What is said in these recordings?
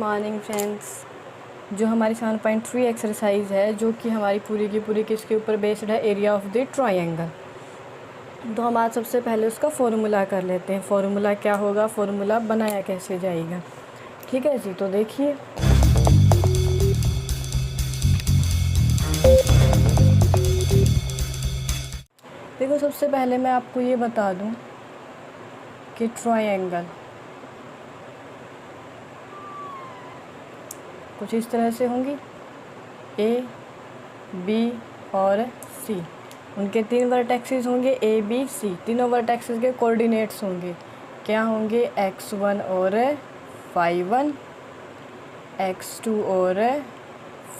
Morning friends. जो हमारी 7.3 exercise है जो कि हमारी पूरी की पूरी किसके ऊपर बेस्ड है, एरिया ऑफ द ट्रायंगल। तो हम आज सबसे पहले उसका फॉर्मूला कर लेते हैं। फॉर्मूला क्या होगा, फॉर्मूला बनाया कैसे जाएगा। ठीक है जी, तो देखिए देखो, सबसे पहले मैं आपको ये बता दूं कि ट्रायंगल कुछ इस तरह से होंगी, ए बी और सी। उनके 3 वर्टेक्सेस होंगे, ए बी सी। तीनों वर्टेक्सेस के कोऑर्डिनेट्स होंगे, क्या होंगे, x1 और y1, x2 और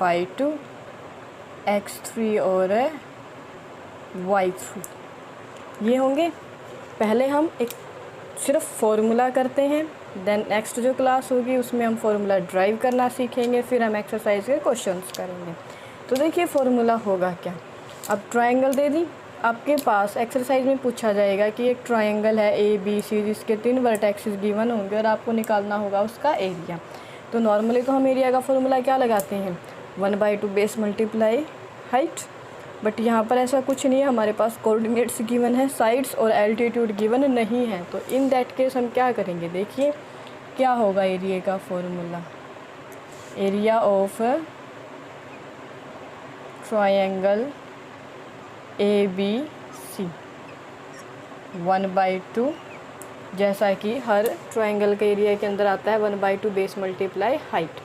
y2, x3 और y3, ये होंगे। पहले हम एक सिर्फ फॉर्मूला करते हैं, देन नेक्स्ट जो क्लास होगी उसमें हम फॉर्मूला ड्राइव करना सीखेंगे, फिर हम एक्सरसाइज के क्वेश्चंस करेंगे। तो देखिए फॉर्मूला होगा क्या। अब ट्रायंगल दे दी आपके पास, एक्सरसाइज में पूछा जाएगा कि एक ट्रायंगल है ए बी सी जिसके 3 वर्टेक्सेस गिवन होंगे और आपको निकालना होगा उसका एरिया। तो नॉर्मली तो हम एरिया का फॉर्मूला क्या लगाते हैं, 1/2 बेस मल्टीप्लाई हाइट। बट यहाँ पर ऐसा कुछ नहीं है, हमारे पास कोऑर्डिनेट्स गिवन है, साइड्स और एल्टीट्यूड गिवन नहीं है। तो इन दैट केस हम क्या करेंगे, देखिए क्या होगा एरिया का formula. Area of triangle A B C 1/2, जैसा कि हर ट्रायंगल के एरिया के अंदर आता है 1/2 बेस मल्टीप्लाई हाइट।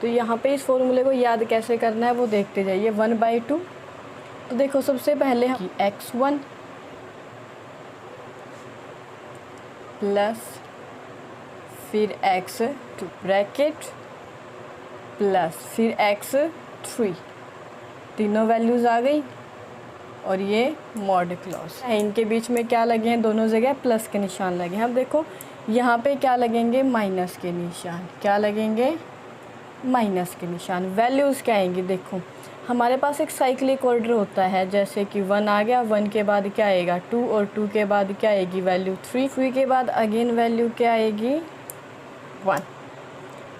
तो यहाँ पे इस फॉर्मूले को याद कैसे करना है वो देखते जाइए। 1/2, तो देखो सबसे पहले हम x1 प्लस फिर x2 ब्रैकेट प्लस फिर x3, तीनों वैल्यूज़ आ गई और ये मॉड क्लॉज है। इनके बीच में क्या लगे हैं, दोनों जगह प्लस के निशान लगे हैं। अब देखो यहाँ पे क्या लगेंगे, माइनस के निशान। क्या लगेंगे, माइनस के निशान। वैल्यूज़ क्या आएंगी, देखो हमारे पास एक साइक्लिक ऑर्डर होता है, जैसे कि 1 आ गया, 1 के बाद क्या आएगा 2, और 2 के बाद क्या आएगी वैल्यू 3, 3 के बाद अगेन वैल्यू क्या आएगी 1।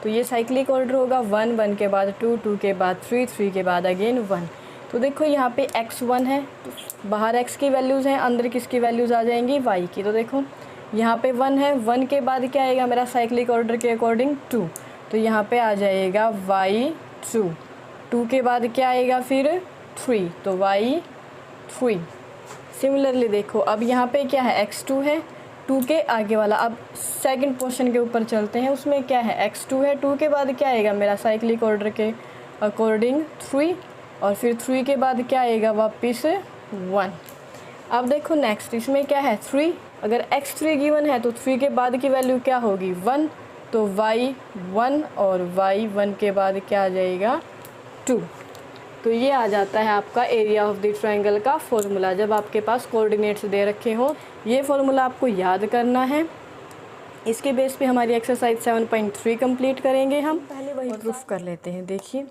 तो ये साइक्लिक ऑर्डर होगा, 1, 1 के बाद 2, 2 के बाद 3, 3 के बाद अगेन 1। तो देखो यहाँ पे x1 है, तो बाहर x की वैल्यूज़ हैं, अंदर किसकी वैल्यूज़ आ जाएंगी, y की। तो देखो यहाँ पे 1 है, 1 के बाद क्या आएगा मेरा साइक्लिक ऑर्डर के अकॉर्डिंग 2, तो यहाँ पे आ जाएगा y2। 2 के बाद क्या आएगा फिर 3, तो y3। सिमिलरली देखो अब यहाँ पे क्या है, x2 है, 2 के आगे वाला। अब सेकंड पोर्शन के ऊपर चलते हैं, उसमें क्या है, x2 है, 2 के बाद क्या आएगा मेरा साइक्लिक ऑर्डर के अकॉर्डिंग 3, और फिर 3 के बाद क्या आएगा वापस 1। अब देखो नेक्स्ट इसमें क्या है 3, अगर x3 गिवन है तो 3 के बाद की वैल्यू क्या होगी 1, तो y1, और y1 के बाद क्या आ जाएगा 2। तो ये आ जाता है आपका एरिया ऑफ द ट्रायंगल का फॉर्मूला, जब आपके पास कोऑर्डिनेट्स दे रखे हो। ये फॉर्मूला आपको याद करना है। इसके बेस पे हमारी एक्सरसाइज 7.3 कंप्लीट करेंगे हम। पहले वही प्रूफ कर लेते हैं। देखिए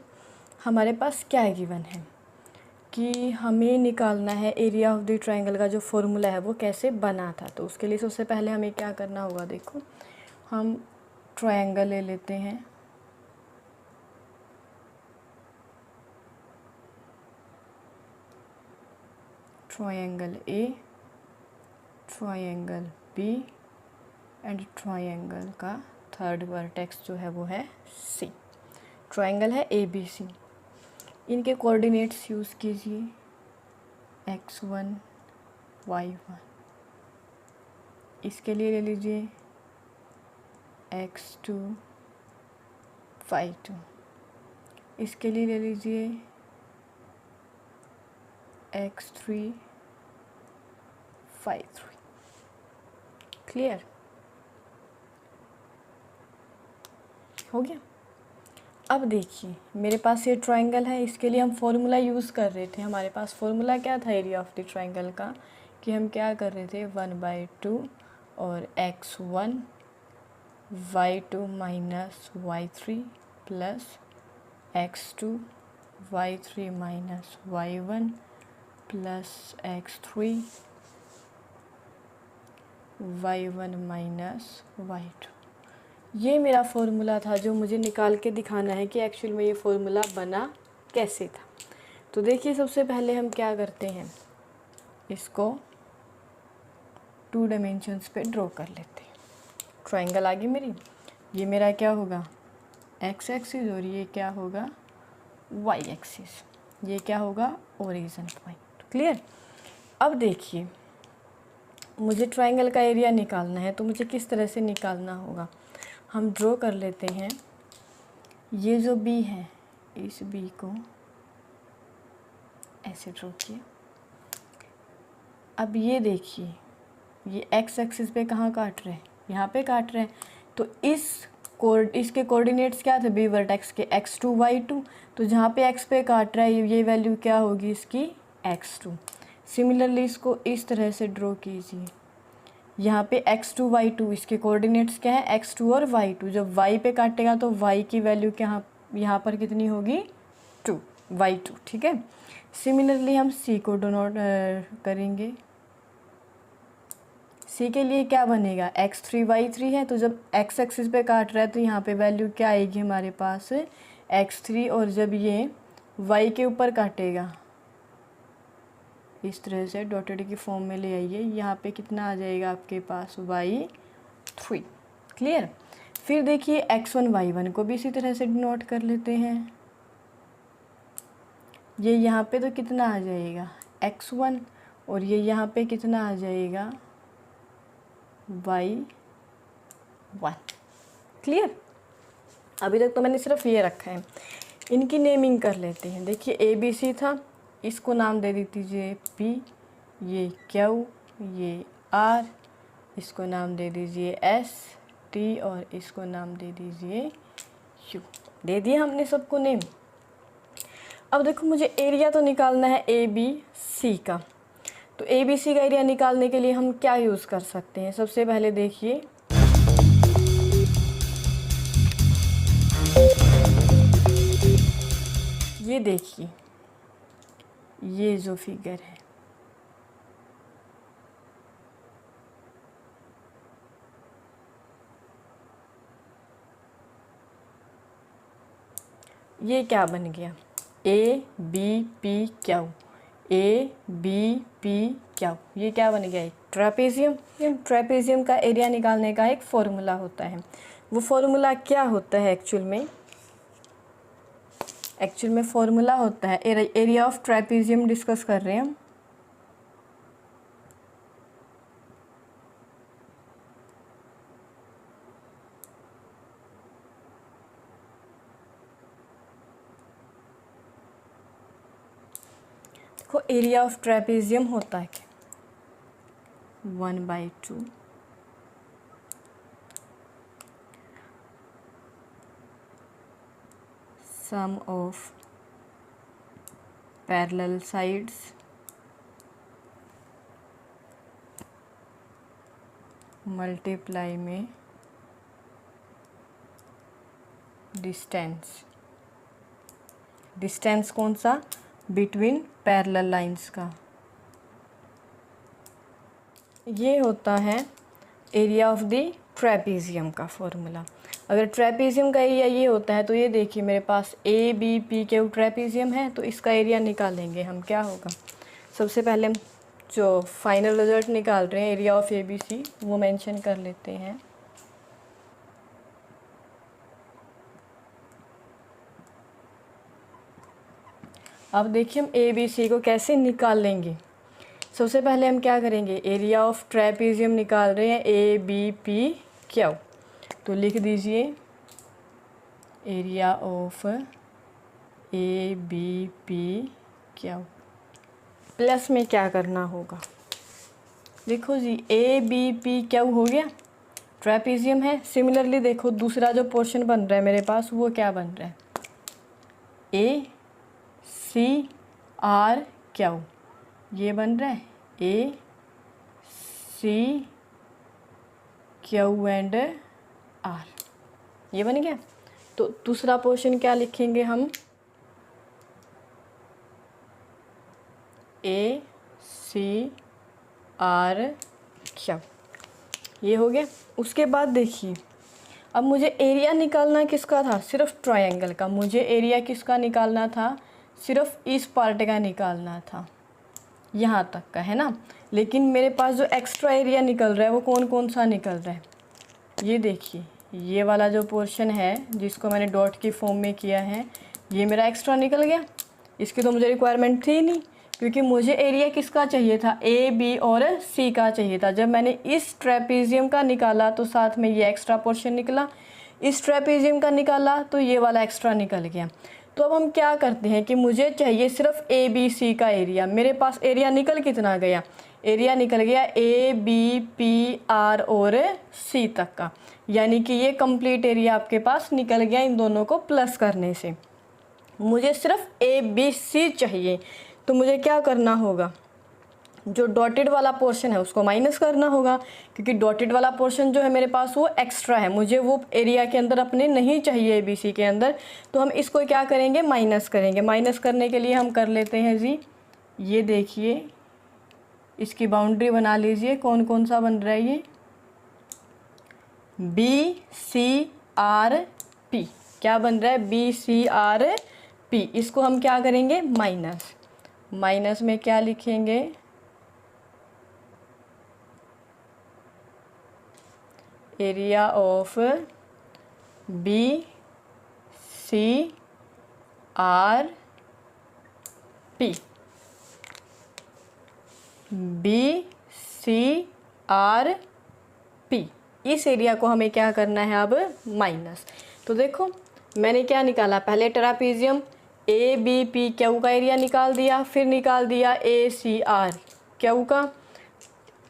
हमारे पास क्या गिवन है कि हमें निकालना है एरिया ऑफ द ट्रायंगल का जो फॉर्मूला है वो कैसे बना था। तो उसके लिए सबसे पहले हमें क्या करना होगा, देखो हम ट्रायंगल ले लेते हैं, triangle A, triangle B and triangle का थर्ड वर्टेक्स जो है वो है सी। ट्रायंगल है ए बी सी, इनके कोऑर्डिनेट्स यूज़ कीजिए, x1 y1। इसके लिए ले लीजिए x2 y2। इसके लिए ले लीजिए x3 y3। क्लियर हो गया। अब देखिए मेरे पास ये ट्रायंगल है, इसके लिए हम फॉर्मूला यूज़ कर रहे थे। हमारे पास फॉर्मूला क्या था एरिया ऑफ द ट्रायंगल का, कि हम क्या कर रहे थे 1/2 और x1 y2 minus y3 plus x2 y3 minus y1 plus x3 y1 minus y2। ये मेरा फॉर्मूला था जो मुझे निकाल के दिखाना है कि एक्चुअल में ये फॉर्मूला बना कैसे था। तो देखिए सबसे पहले हम क्या करते हैं, इसको 2 डायमेंशंस पे ड्रॉ कर लेते हैं। ट्रायंगल आ गई मेरी, ये मेरा क्या होगा एक्स एक्सिस और ये क्या होगा वाई एक्सिस, ये क्या होगा ओरिजिन पॉइंट। क्लियर। अब देखिए मुझे ट्रायंगल का एरिया निकालना है, तो मुझे किस तरह से निकालना होगा, हम ड्रॉ कर लेते हैं। ये जो बी है इस बी को ऐसे ड्रॉ किया। अब ये देखिए ये एक्स एक्सिस पे कहाँ काट रहे हैं, यहाँ पे काट रहे हैं। तो इसके कोऑर्डिनेट्स क्या थे, बी वर्टेक्स के x2 y2, तो जहाँ पे x पे काट रहा है ये वैल्यू क्या होगी इसकी x2। सिमिलरली इसको इस तरह से ड्रॉ कीजिए, यहाँ पे x2 y2 इसके कोऑर्डिनेट्स क्या है x2 और y2। जब y पे काटेगा तो y की वैल्यू क्या यहाँ पर कितनी होगी 2 y2। ठीक है। सिमिलरली हम c को डोनोट करेंगे। c के लिए क्या बनेगा x3 y3 है, तो जब x एक्सिस पे काट रहा है तो यहाँ पे वैल्यू क्या आएगी हमारे पास x3, और जब ये y के ऊपर काटेगा इस तरह से डॉटेड की फॉर्म में ले आइए, यहाँ पे कितना आ जाएगा आपके पास y3। क्लियर। फिर देखिए x1 y1 को भी इसी तरह से डिनोट कर लेते हैं। ये यहाँ पे तो कितना आ जाएगा x1 और ये यहाँ पे कितना आ जाएगा y1। क्लियर। अभी तक तो मैंने सिर्फ ये रखा है, इनकी नेमिंग कर लेते हैं। देखिए ए बी सी था, इसको नाम दे दीजिए P, ये Q, ये R, इसको नाम दे दीजिए S T और इसको नाम दे दीजिए U। दे दिया हमने सबको नेम। अब देखो मुझे एरिया तो निकालना है ABC का, तो ABC का एरिया निकालने के लिए हम क्या यूज़ कर सकते हैं। सबसे पहले देखिए ये देखिए ये जो फिगर है ये क्या बन गया ABP क्यू, ABP क्यू, ये क्या बन गया एक ट्रेपेजियम। ट्रेपेजियम का एरिया निकालने का एक फॉर्मूला होता है। वो फॉर्मूला क्या होता है एक्चुअल में फॉर्मूला होता है एरिया ऑफ ट्रेपेजियम डिस्कस कर रहे हैं हम। देखो एरिया ऑफ ट्रेपेजियम होता है क्या 1/2 sum of parallel sides multiply में डिस्टेंस कौन सा बिटवीन पैरेलल लाइंस का, ये होता है एरिया ऑफ द ट्रेपेजियम का फॉर्मूला। अगर ट्रेपेजियम का एरिया ये होता है तो ये देखिए मेरे पास ABP क्यू ट्रेपेजियम है, तो इसका एरिया निकालेंगे हम। क्या होगा सबसे पहले हम जो फाइनल रिजल्ट निकाल रहे हैं एरिया ऑफ ABC वो मेंशन कर लेते हैं। अब देखिए हम ABC को कैसे निकाल लेंगे। सबसे पहले हम क्या करेंगे, एरिया ऑफ ट्रेपेजियम निकाल रहे हैं ABP क्यू, तो लिख दीजिए area of ABP Q. Plus में क्या करना होगा, देखो जी ABP क्यू हो गया, ट्रेपेजियम है। सिमिलरली देखो दूसरा जो पोर्शन बन रहा है मेरे पास वो क्या बन रहा है ACR क्यू, ये बन रहा है ACQ एंड R, ये बन गया। तो दूसरा पोर्शन क्या लिखेंगे हम ACR क्यू, ये हो गया। उसके बाद देखिए अब मुझे एरिया निकालना किसका था, सिर्फ ट्रायंगल का। मुझे एरिया किसका निकालना था, सिर्फ इस पार्ट का निकालना था, यहाँ तक का, है ना। लेकिन मेरे पास जो एक्स्ट्रा एरिया निकल रहा है वो कौन कौन सा निकल रहा है, ये देखिए, ये वाला जो पोर्शन है जिसको मैंने डॉट की फॉर्म में किया है, ये मेरा एक्स्ट्रा निकल गया। इसकी तो मुझे रिक्वायरमेंट थी नहीं, क्योंकि मुझे एरिया किसका चाहिए था, ए बी और सी का चाहिए था। जब मैंने इस ट्रेपीजियम का निकाला तो साथ में ये एक्स्ट्रा पोर्शन निकला, इस ट्रेपीजियम का निकाला तो ये वाला एक्स्ट्रा निकल गया। तो अब हम क्या करते हैं कि मुझे चाहिए सिर्फ ए बी सी का एरिया। मेरे पास एरिया निकल कितना गया, एरिया निकल गया ए बी पी आर और सी तक का, यानी कि ये कंप्लीट एरिया आपके पास निकल गया इन दोनों को प्लस करने से। मुझे सिर्फ ए बी सी चाहिए, तो मुझे क्या करना होगा, जो डॉटेड वाला पोर्शन है उसको माइनस करना होगा, क्योंकि डॉटेड वाला पोर्शन जो है मेरे पास वो एक्स्ट्रा है, मुझे वो एरिया के अंदर अपने नहीं चाहिए ए बी सी के अंदर। तो हम इसको क्या करेंगे, माइनस करेंगे। माइनस करने के लिए हम कर लेते हैं जी, ये देखिए, इसकी बाउंड्री बना लीजिए। कौन कौन सा बन रहा है ये, बी सी आर पी, क्या बन रहा है, बी सी आर पी। इसको हम क्या करेंगे, माइनस, माइनस में क्या लिखेंगे, area of B C R P, B C R P, इस एरिया को हमें क्या करना है अब, माइनस। तो देखो मैंने क्या निकाला, पहले ट्रापीजियम ए बी पी क्यू का एरिया निकाल दिया, फिर निकाल दिया ए सी आर क्यू का,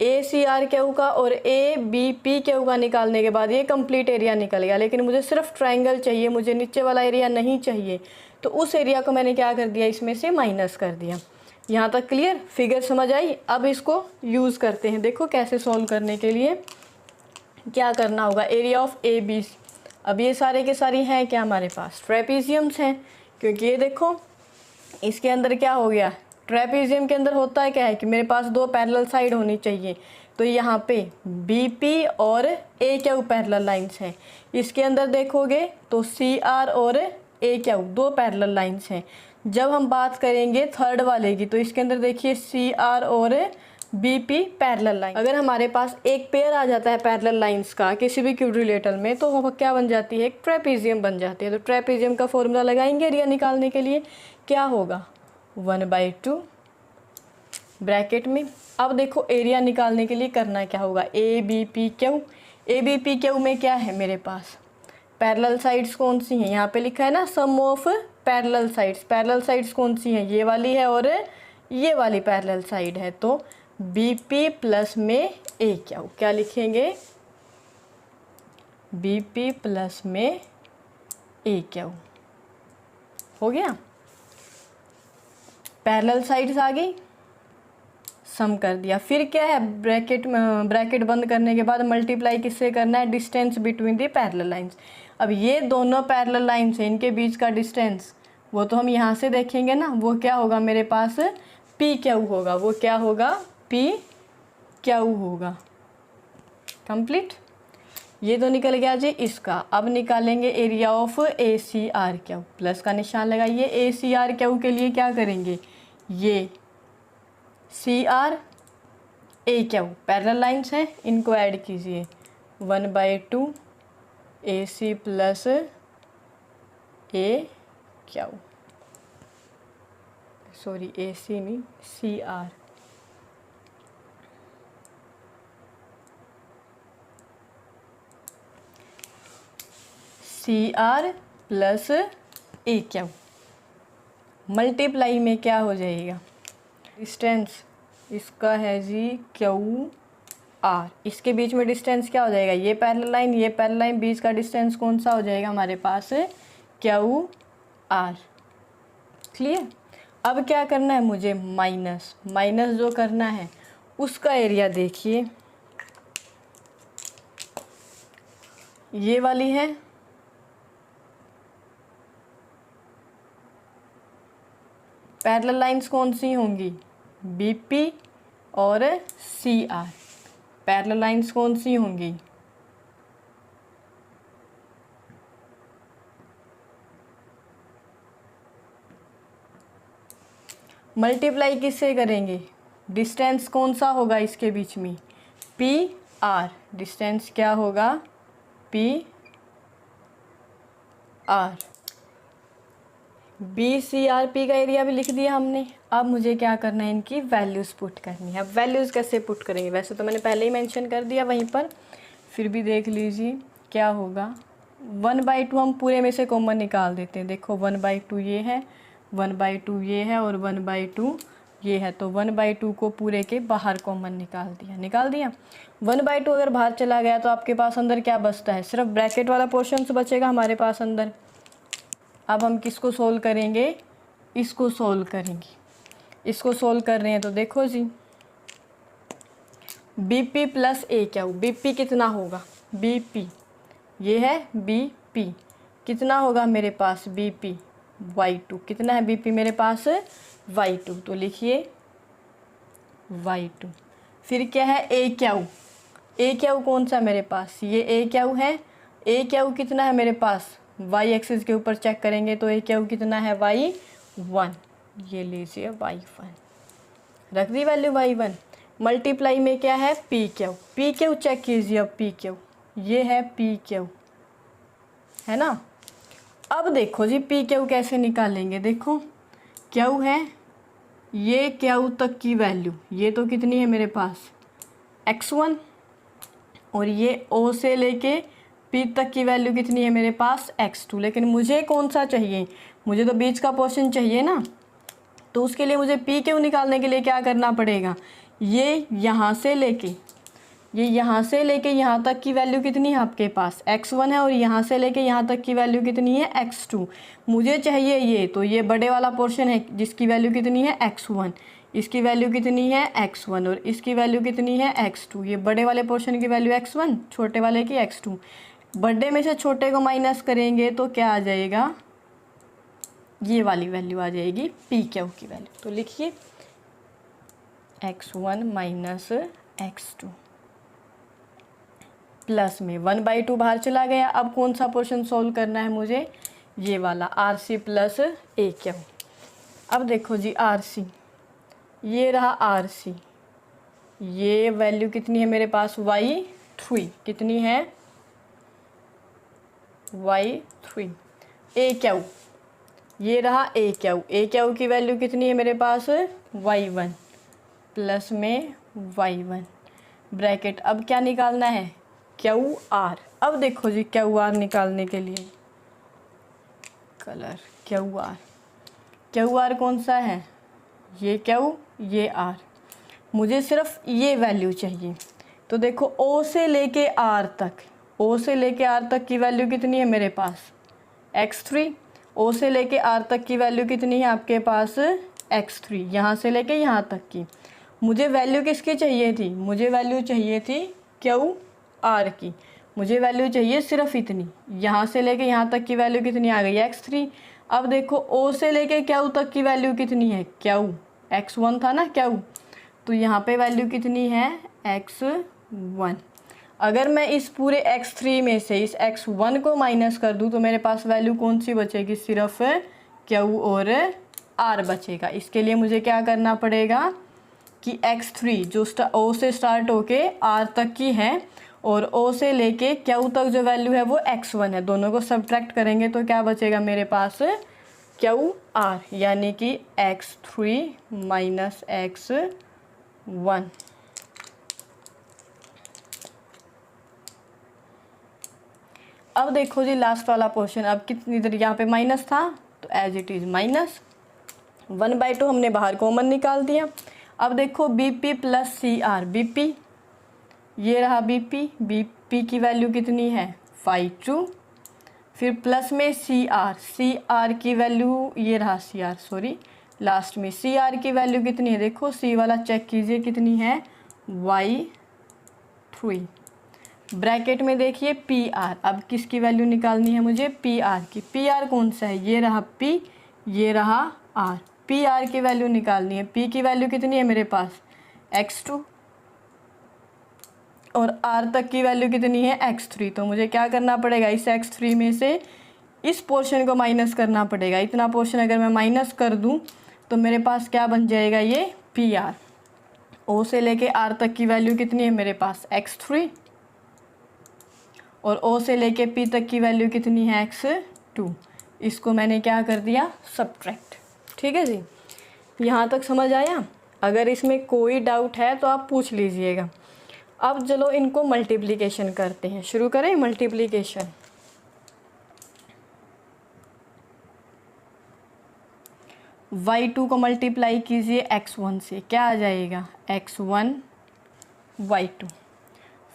ए सी आर क्यू का और ए बी पी क्यू का निकालने के बाद ये कंप्लीट एरिया निकल गया। लेकिन मुझे सिर्फ ट्रायंगल चाहिए, मुझे नीचे वाला एरिया नहीं चाहिए, तो उस एरिया को मैंने क्या कर दिया, इसमें से माइनस कर दिया। यहाँ तक क्लियर, फिगर समझ आई। अब इसको यूज़ करते हैं, देखो कैसे सॉल्व करने के लिए क्या करना होगा, एरिया ऑफ ए बी। अब ये सारे के सारी हैं क्या हमारे पास, ट्रेपीजियम्स हैं, क्योंकि ये देखो इसके अंदर क्या हो गया, ट्रेपीजियम के अंदर होता है क्या है कि मेरे पास दो पैरेलल साइड होनी चाहिए। तो यहाँ पे बी पी और ए क्यू पैरेलल लाइंस हैं, इसके अंदर देखोगे तो सी आर और ए क्यू दो पैरेलल लाइंस हैं। जब हम बात करेंगे थर्ड वाले की, तो इसके अंदर देखिए सी आर और बी पी पैरेलल लाइन। अगर हमारे पास एक पेयर आ जाता है पैरेलल लाइंस का किसी भी क्यूड्रिलेटरल में, तो वो क्या बन जाती है, एक ट्रेपीजियम बन जाती है। तो ट्रेपीजियम का फॉर्मूला लगाएंगे एरिया निकालने के लिए, क्या होगा, 1/2 ब्रैकेट में। अब देखो एरिया निकालने के लिए करना क्या होगा, A B P Q, A B P Q में क्या है मेरे पास, पैरेलल साइड्स कौन सी हैं, यहाँ पे लिखा है ना sum of parallel sides. Parallel sides कौन सी हैं, ये वाली है और ये वाली पैरेलल साइड है। तो बी पी प्लस में ए क्यू, क्या लिखेंगे, बी पी प्लस में ए क्यू, हो गया। पैरेलल साइड्स आ गई, सम कर दिया। फिर क्या है, ब्रैकेट बंद करने के बाद मल्टीप्लाई किससे करना है, distance between the parallel lines. अब ये दोनों पैरेलल लाइंस हैं, इनके बीच का डिस्टेंस वो तो हम यहाँ से देखेंगे ना, वो क्या होगा मेरे पास, पी क्यू होगा, वो क्या होगा, पी क्यू होगा। कंप्लीट, ये तो निकल गया जी इसका। अब निकालेंगे area of A C R Q, plus का निशान लगाइए। ए सी आर क्यू के लिए क्या करेंगे, ये C R A Q parallel lines हैं, इनको ऐड कीजिए, 1/2 A C plus A Q, sorry A C नहीं, C R, C R plus A Q. Multiply में क्या हो जाएगा, डिस्टेंस इसका है जी क्यू आर, इसके बीच में डिस्टेंस क्या हो जाएगा, ये पैरेलल लाइन, ये पैरेलल लाइन, बीच का डिस्टेंस कौन सा हो जाएगा हमारे पास, क्यू आर। क्लियर। अब क्या करना है मुझे, माइनस, माइनस जो करना है उसका एरिया देखिए, ये वाली है, पैरेलल लाइंस कौन सी होंगी, बीपी और सी आर। पैरेलल लाइंस कौन सी होंगी, मल्टीप्लाई किससे करेंगे, डिस्टेंस कौन सा होगा इसके बीच में, पी आर, डिस्टेंस क्या होगा, P R. B C R P का एरिया भी लिख दिया हमने। अब मुझे क्या करना है, इनकी वैल्यूज़ पुट करनी है। अब वैल्यूज़ कैसे पुट करेंगे, वैसे तो मैंने पहले ही मेंशन कर दिया वहीं पर, फिर भी देख लीजिए क्या होगा। 1/2 हम पूरे में से कॉमन निकाल देते हैं। देखो 1/2 ये है, 1/2 ये है और 1/2 ये है, तो 1/2 को पूरे के बाहर कॉमन निकाल दिया। 1/2 अगर बाहर चला गया तो आपके पास अंदर क्या बचता है, सिर्फ ब्रैकेट वाला पोर्शन बचेगा हमारे पास अंदर। अब हम किसको सोल्व करेंगे, इसको सोल्व करेंगे। इसको सोल्व कर रहे हैं तो देखो जी, BP प्लस ए क्या हो, BP कितना होगा, BP ये है BP, कितना होगा मेरे पास BP Y2, कितना है BP मेरे पास Y2, तो लिखिए Y2। फिर क्या है ए क्यू कौन सा मेरे पास, ये ए क्यू है। ए क्यू कितना है मेरे पास, y एक्सिस के ऊपर चेक करेंगे तो ए क्यू कितना है y1, ये लीजिए y1, रख दी वैल्यू y1। मल्टीप्लाई में क्या है पी क्यू चेक कीजिए। अब पी क्यू ये है पी क्यू, है ना। अब देखो जी पी क्यू कैसे निकालेंगे, देखो क्यू है, ये क्यू तक की वैल्यू ये तो कितनी है मेरे पास x1, और ये ओ से लेके पी तक की वैल्यू कितनी है मेरे पास x2। लेकिन मुझे कौन सा चाहिए, मुझे तो बीच का पोर्शन चाहिए ना, तो उसके लिए मुझे पी क्यू निकालने के लिए क्या करना पड़ेगा, ये यहाँ से लेके यहाँ तक की वैल्यू कितनी है आपके पास x1 है, और यहाँ से लेके यहाँ तक की वैल्यू कितनी है x2। मुझे चाहिए ये, तो ये बड़े वाला पोर्शन है जिसकी वैल्यू कितनी है x1, इसकी वैल्यू कितनी है x1, और इसकी वैल्यू कितनी है x2। ये बड़े वाले पोर्शन की वैल्यू x1, छोटे वाले की x2। बड़े में से छोटे को माइनस करेंगे तो क्या आ जाएगा, ये वाली वैल्यू आ जाएगी पी क्यू की वैल्यू। तो लिखिए x1 माइनस x2 प्लस में 1/2 बाहर चला गया। अब कौन सा पोर्शन सॉल्व करना है मुझे, ये वाला RC प्लस ए क्यू। अब देखो जी RC, ये रहा RC, ये वैल्यू कितनी है मेरे पास y3, कितनी है y3। ए क्यू, ये रहा ए क्यू की वैल्यू कितनी है मेरे पास y1 प्लस में y1 ब्रैकेट। अब क्या निकालना है QR। अब देखो जी QR निकालने के लिए कलर QR कौन सा है, ये Q ये R, मुझे सिर्फ ये वैल्यू चाहिए। तो देखो O से लेके R तक की वैल्यू कितनी है मेरे पास x3, O से लेके R तक की वैल्यू कितनी है आपके पास x3, यहाँ से लेके यहाँ तक की। मुझे वैल्यू किसकी चाहिए थी, मुझे वैल्यू चाहिए थी QR की, मुझे वैल्यू चाहिए सिर्फ इतनी। यहाँ से लेके यहाँ तक की वैल्यू कितनी आ गई x3। अब देखो O से लेके Q तक की वैल्यू कितनी है, Q x1 था ना Q, तो यहाँ पे वैल्यू कितनी है x1। अगर मैं इस पूरे x3 में से इस x1 को माइनस कर दूँ तो मेरे पास वैल्यू कौन सी बचेगी, सिर्फ Q और R बचेगा। इसके लिए मुझे क्या करना पड़ेगा कि x3 जो O से स्टार्ट होके R तक की है और O से लेके Q तक जो वैल्यू है वो x1 है, दोनों को सब्ट्रैक्ट करेंगे तो क्या बचेगा मेरे पास QR, यानी कि x3 माइनस x1। अब देखो जी लास्ट वाला पोर्शन, अब कितनी इधर यहाँ पे माइनस था तो एज इट इज़ माइनस 1/2 हमने बाहर कॉमन निकाल दिया। अब देखो BP प्लस CR, BP ये रहा BP की वैल्यू कितनी है 5/2, फिर प्लस में CR की वैल्यू ये रहा लास्ट में CR की वैल्यू कितनी है, देखो C वाला चेक कीजिए कितनी है y3, ब्रैकेट में देखिए PR। अब किसकी वैल्यू निकालनी है मुझे, PR की। PR कौन सा है, ये रहा P ये रहा R, PR की वैल्यू निकालनी है। P की वैल्यू कितनी है मेरे पास x2 और R तक की वैल्यू कितनी है x3। तो मुझे क्या करना पड़ेगा, इस x3 में से इस पोर्शन को माइनस करना पड़ेगा। इतना पोर्शन अगर मैं माइनस कर दूं तो मेरे पास क्या बन जाएगा, ये पी आर। ओ से लेके आर तक की वैल्यू कितनी है मेरे पास, x3, और ओ से लेके पी तक की वैल्यू कितनी है, x2। इसको मैंने क्या कर दिया, सब्ट्रैक्ट। ठीक है जी, यहाँ तक समझ आया। अगर इसमें कोई डाउट है तो आप पूछ लीजिएगा। अब चलो इनको मल्टीप्लिकेशन करते हैं, शुरू करें मल्टीप्लिकेशन। y2 को मल्टीप्लाई कीजिए x1 से, क्या आ जाएगा, x1 y2।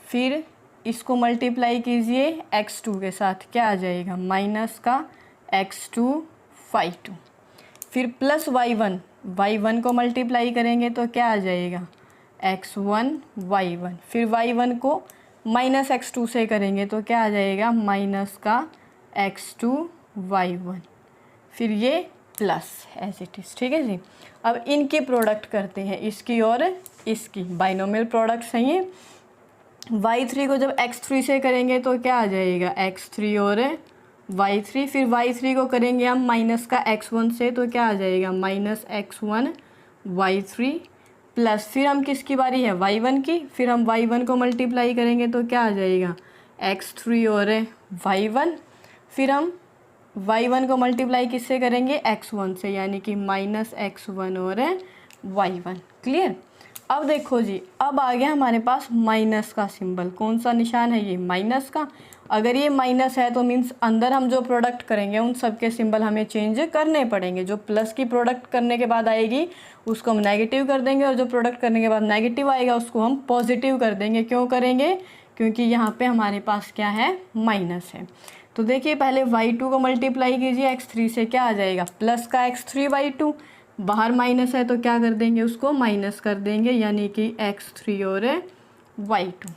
फिर इसको मल्टीप्लाई कीजिए x2 के साथ, क्या आ जाएगा, माइनस का x2 y2। फिर प्लस y1 को मल्टीप्लाई करेंगे तो क्या आ जाएगा, x1 y1। फिर y1 को माइनस x2 से करेंगे तो क्या आ जाएगा, माइनस का x2 y1। फिर ये प्लस एज इट इज़। ठीक है जी, अब इनके प्रोडक्ट करते हैं, इसकी और इसकी, बाइनोमियल प्रोडक्ट सही है। y3 को जब x3 से करेंगे तो क्या आ जाएगा, x3 और y3। फिर y3 को करेंगे हम माइनस का x1 से तो क्या आ जाएगा, माइनस x1 y3 प्लस, फिर हम किसकी बारी है, y1 की। फिर हम y1 को मल्टीप्लाई करेंगे तो क्या आ जाएगा, x3 और y1। फिर हम y1 को मल्टीप्लाई किससे करेंगे, x1 से, यानी कि माइनस x1 और y1। क्लियर। अब देखो जी, अब आ गया हमारे पास माइनस का सिंबल। कौन सा निशान है ये, माइनस का। अगर ये माइनस है तो मीन्स अंदर हम जो प्रोडक्ट करेंगे उन सब के सिंबल हमें चेंज करने पड़ेंगे। जो प्लस की प्रोडक्ट करने के बाद आएगी उसको हम नेगेटिव कर देंगे, और जो प्रोडक्ट करने के बाद नेगेटिव आएगा उसको हम पॉजिटिव कर देंगे। क्यों करेंगे, क्योंकि यहाँ पे हमारे पास क्या है, माइनस है। तो देखिए पहले y2 को मल्टीप्लाई कीजिए x3 से, क्या आ जाएगा, प्लस का x3 y2। बाहर माइनस है तो क्या कर देंगे, उसको माइनस कर देंगे, यानी कि x3 और y2।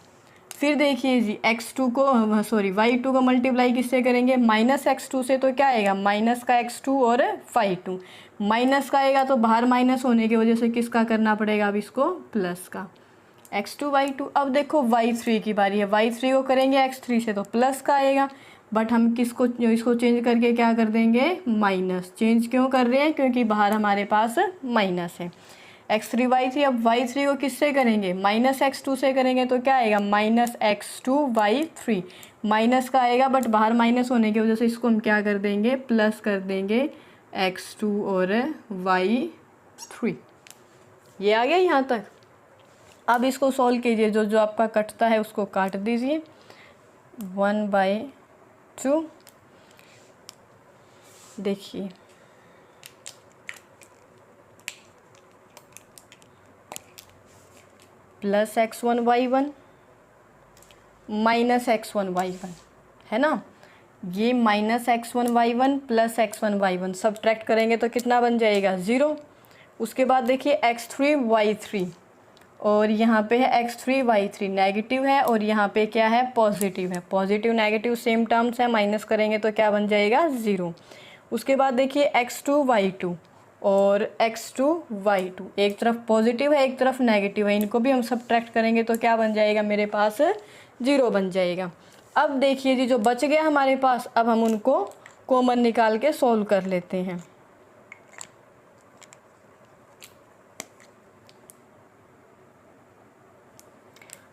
फिर देखिए जी x2 को सॉरी y2 को मल्टीप्लाई किससे करेंगे, माइनस x2 से, तो क्या आएगा, माइनस का x2 और y2। माइनस का आएगा तो बाहर माइनस होने की वजह से किसका करना पड़ेगा, अब इसको प्लस का, x2 y2। अब देखो y3 की बारी है, y3 को करेंगे x3 से तो प्लस का आएगा, बट हम किसको, इसको चेंज करके क्या कर देंगे, माइनस। चेंज क्यों कर रहे हैं, क्योंकि बाहर हमारे पास माइनस है, x3 y3। अब y3 को किससे करेंगे, माइनस x2 से करेंगे तो क्या आएगा, माइनस x2 y3। माइनस का आएगा बट बाहर माइनस होने की वजह से इसको हम क्या कर देंगे, प्लस कर देंगे, x2 और y3। ये आ गया यहाँ तक। अब इसको सॉल्व कीजिए, जो जो आपका कटता है उसको काट दीजिए, 1/2। देखिए plus x1 y1 minus x1 y1 है ना। ये minus x1 y1 plus x1 y1 subtract करेंगे तो कितना बन जाएगा, 0। उसके बाद देखिए x3 y3, और यहाँ पे है x3 y3 नेगेटिव है, और यहाँ पे क्या है, पॉजिटिव है। पॉजिटिव नेगेटिव सेम टर्म्स है, माइनस करेंगे तो क्या बन जाएगा, 0। उसके बाद देखिए x2 y2 और x2 y2, एक तरफ पॉजिटिव है एक तरफ नेगेटिव है, इनको भी हम सब्ट्रैक्ट करेंगे तो क्या बन जाएगा, मेरे पास 0 बन जाएगा। अब देखिए जी, जो बच गया हमारे पास, अब हम उनको कॉमन निकाल के सॉल्व कर लेते हैं।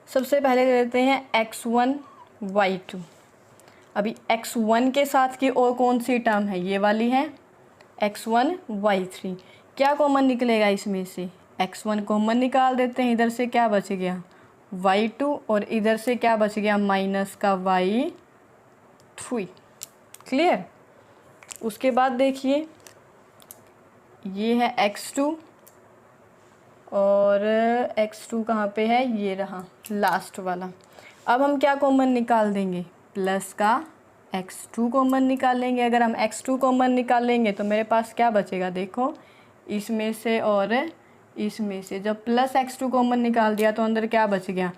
सबसे पहले लेते हैं x1 y2। अभी x1 के साथ की और कौन सी टर्म है, ये वाली है x1 y3। क्या कॉमन निकलेगा इसमें से, x1 कॉमन निकाल देते हैं, इधर से क्या बच गया, y2, और इधर से क्या बच गया, माइनस का y3। क्लियर। उसके बाद देखिए ये है x2, और x2 कहाँ पे है, ये रहा लास्ट वाला। अब हम क्या कॉमन निकाल देंगे, प्लस का x2 कॉमन निकालेंगे। अगर हम x2 कॉमन निकालेंगे तो मेरे पास क्या बचेगा, देखो इसमें से और इसमें से। जब प्लस x2 कॉमन निकाल दिया तो अंदर क्या बच गया,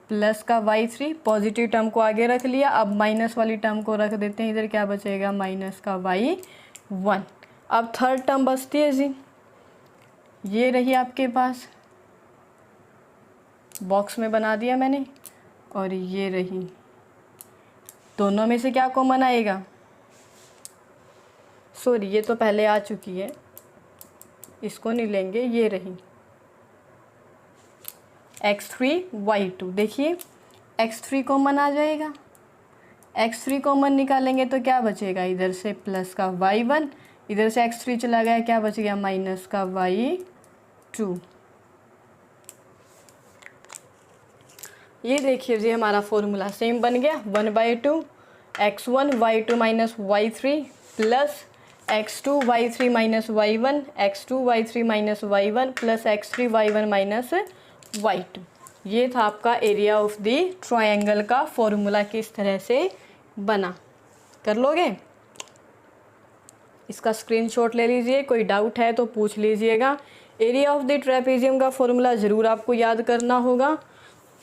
प्लस का y3। पॉजिटिव टर्म को आगे रख लिया, अब माइनस वाली टर्म को रख देते हैं, इधर क्या बचेगा, माइनस का y1। अब थर्ड टर्म बचती है जी, ये रही आपके पास, बॉक्स में बना दिया मैंने, और ये रही। दोनों में से क्या कॉमन आएगा, सॉरी ये तो पहले आ चुकी है, इसको नहीं लेंगे, ये रही x3 y2। देखिए x3 कॉमन आ जाएगा, x3 कॉमन निकालेंगे तो क्या बचेगा, इधर से प्लस का y1, इधर से x3 चला गया, क्या बच गया माइनस का y2। ये देखिए जी हमारा फॉर्मूला सेम बन गया, 1/2 x1 y2 minus y3 plus x2 y3 minus y1 x2 y3 minus y1 plus x3 y1 minus y2। ये था आपका एरिया ऑफ द ट्रायंगल का फॉर्मूला किस तरह से बना। कर लोगे? इसका स्क्रीनशॉट ले लीजिए, कोई डाउट है तो पूछ लीजिएगा। एरिया ऑफ द ट्रेपेजियम का फॉर्मूला ज़रूर आपको याद करना होगा,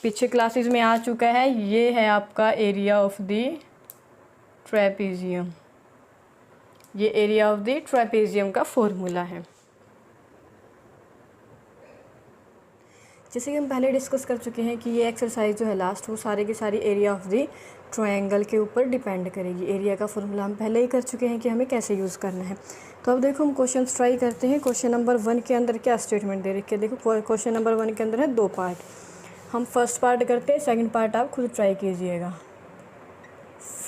पीछे क्लासेस में आ चुका है। ये है आपका एरिया ऑफ द ट्रेपेजियम, ये एरिया ऑफ द ट्रेपेजियम का फॉर्मूला है। जैसे कि हम पहले डिस्कस कर चुके हैं कि ये एक्सरसाइज जो है लास्ट, वो सारे के सारी एरिया ऑफ द ट्रायंगल के ऊपर डिपेंड करेगी। एरिया का फॉर्मूला हम पहले ही कर चुके हैं कि हमें कैसे यूज़ करना है। तो अब देखो हम क्वेश्चन ट्राई करते हैं। क्वेश्चन नंबर 1 के अंदर क्या स्टेटमेंट दे रखी है, देखो क्वेश्चन नंबर 1 के अंदर है 2 पार्ट। हम फर्स्ट पार्ट करते हैं, सेकंड पार्ट आप खुद ट्राई कीजिएगा।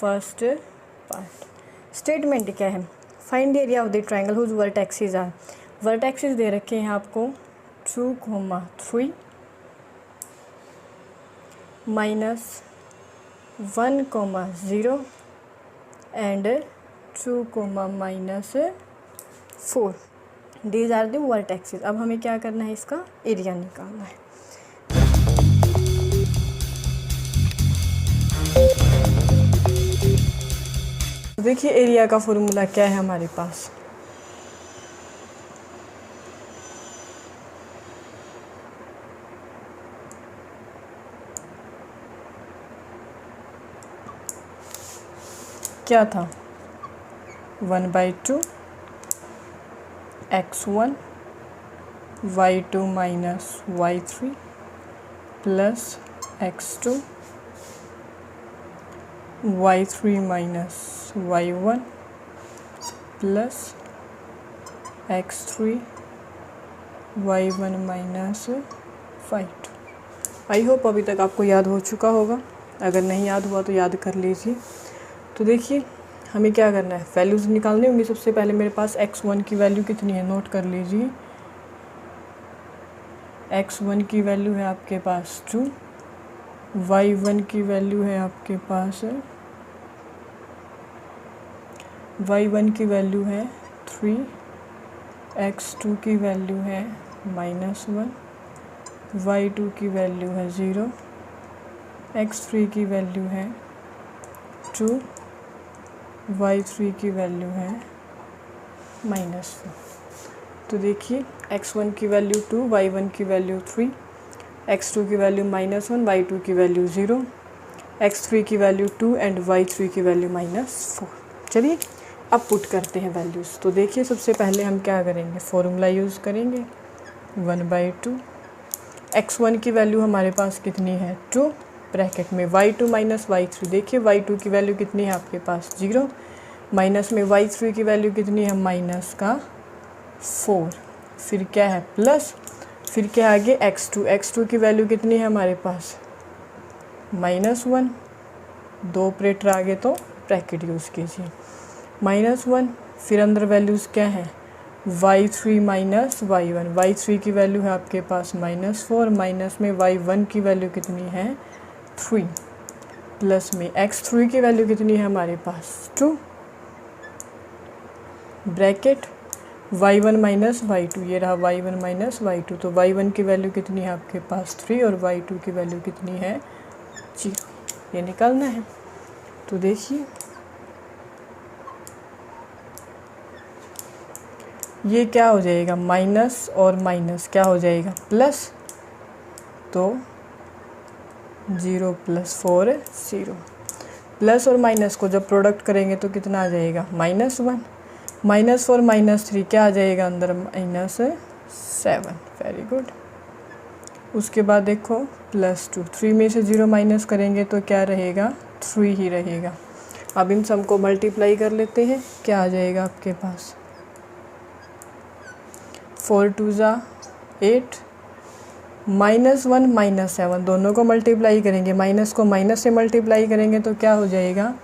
फर्स्ट पार्ट स्टेटमेंट क्या है, find the area of the triangle whose vertexes are. Vertexes दे रखे हैं आपको 2, 3 -1, 0 and 2, -4। These are the vertexes. अब हमें क्या करना है, इसका एरिया निकालना है। देखिए एरिया का फॉर्मूला क्या है हमारे पास, क्या था 1/2 x1 y2 minus y3 plus x2 y3 minus y1 plus x3 y1 minus y2। I hope अभी तक आपको याद हो चुका होगा, अगर नहीं याद हुआ तो याद कर लीजिए। तो देखिए हमें क्या करना है, वैल्यूज़ निकालनी होंगी। सबसे पहले मेरे पास x1 की वैल्यू कितनी है, नोट कर लीजिए। x1 की वैल्यू है आपके पास 2, y1 की वैल्यू है आपके पास y1 की वैल्यू है 3, x2 की वैल्यू है -1, y2 की वैल्यू है 0, x3 की वैल्यू है 2, y3 की वैल्यू है -4। तो देखिए x1 की वैल्यू 2, y1 की वैल्यू 3, x2 की वैल्यू -1, y2 की वैल्यू 0, x3 की वैल्यू 2 एंड y3 की वैल्यू -4। चलिए अब पुट करते हैं वैल्यूज़। तो देखिए सबसे पहले हम क्या करेंगे, फॉर्मूला यूज़ करेंगे 1/2। x1 की वैल्यू हमारे पास कितनी है 2, ब्रैकेट में y2 माइनस y3। देखिए y2 की वैल्यू कितनी है आपके पास 0, माइनस में y3 की वैल्यू कितनी है माइनस का 4, फिर क्या है प्लस, फिर क्या आगे x2 की वैल्यू कितनी है हमारे पास -1, 2 ऑपरेटर आगे तो ब्रैकेट यूज़ कीजिए, -1। फिर अंदर वैल्यूज़ क्या है y3 माइनस y1, y3 की वैल्यू है आपके पास -4, माइनस में y1 की वैल्यू कितनी है 3, प्लस में x3 की वैल्यू कितनी है हमारे पास 2, ब्रैकेट y1 माइनस y2, ये रहा y1 माइनस y2। तो y1 की वैल्यू कितनी है आपके पास 3 और y2 की वैल्यू कितनी है 0, ये निकालना है। तो देखिए ये क्या हो जाएगा, माइनस और माइनस क्या हो जाएगा प्लस, तो 0 + 4 0। प्लस और माइनस को जब प्रोडक्ट करेंगे तो कितना आ जाएगा -1, -4 -3 क्या आ जाएगा अंदर -7। Very good. उसके बाद देखो +2, 3 में से 0 माइनस करेंगे तो क्या रहेगा 3 ही रहेगा। अब इन सब को मल्टीप्लाई कर लेते हैं, क्या आ जाएगा आपके पास 4 2 ज़ा 8, -1 -7 दोनों को मल्टीप्लाई करेंगे, माइनस को माइनस से मल्टीप्लाई करेंगे तो क्या हो जाएगा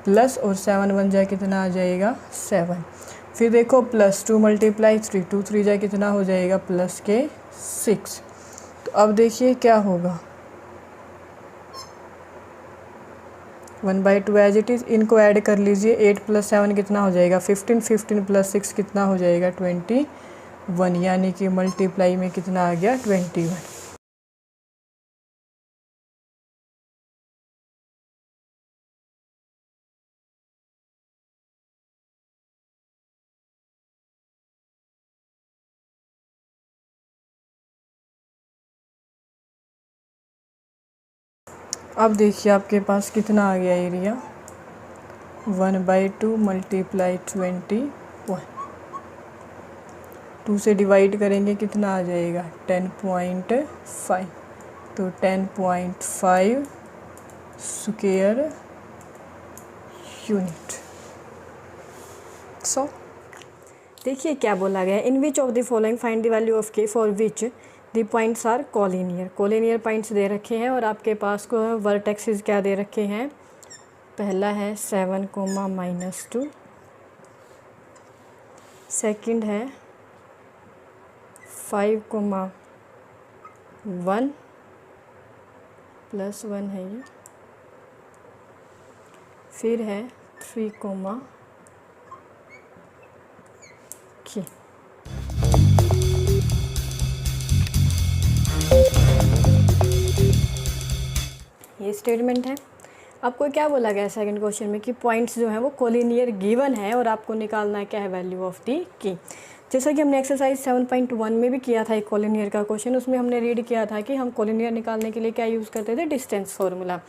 प्लस, और 7 बन जाए कितना आ जाएगा 7। फिर देखो +2 × 3 2 3 जाए कितना हो जाएगा प्लस के 6। तो अब देखिए क्या होगा 1/2 एज इट इज़, इनको ऐड कर लीजिए। 8 + 7 कितना हो जाएगा 15, 15 + 6 कितना हो जाएगा 21, यानी कि मल्टीप्लाई में कितना आ गया 21। अब देखिए आपके पास कितना आ गया एरिया 1/2 × 21, 2 से डिवाइड करेंगे कितना आ जाएगा 10.5, तो 10.5 स्क्वायर यूनिट। सो देखिए क्या बोला गया, in which of the following find the value of k for which the points are collinear. Collinear points दे रखे हैं और आपके पास को वर्टेक्सेस क्या दे रखे हैं। पहला है 7, -2, सेकंड है 5, 1 +1 है ये, फिर है 3, k। ये स्टेटमेंट है। आपको क्या बोला गया सेकंड क्वेश्चन में कि पॉइंट्स जो हैं वो कोलिनियर गिवन है और आपको निकालना है क्या है वैल्यू ऑफ दी की। जैसा कि हमने एक्सरसाइज 7.1 में भी किया था एक कोलिनियर का क्वेश्चन, उसमें हमने रीड किया था कि हम कोलिनियर निकालने के लिए क्या यूज़ करते थे, डिस्टेंस फार्मूला।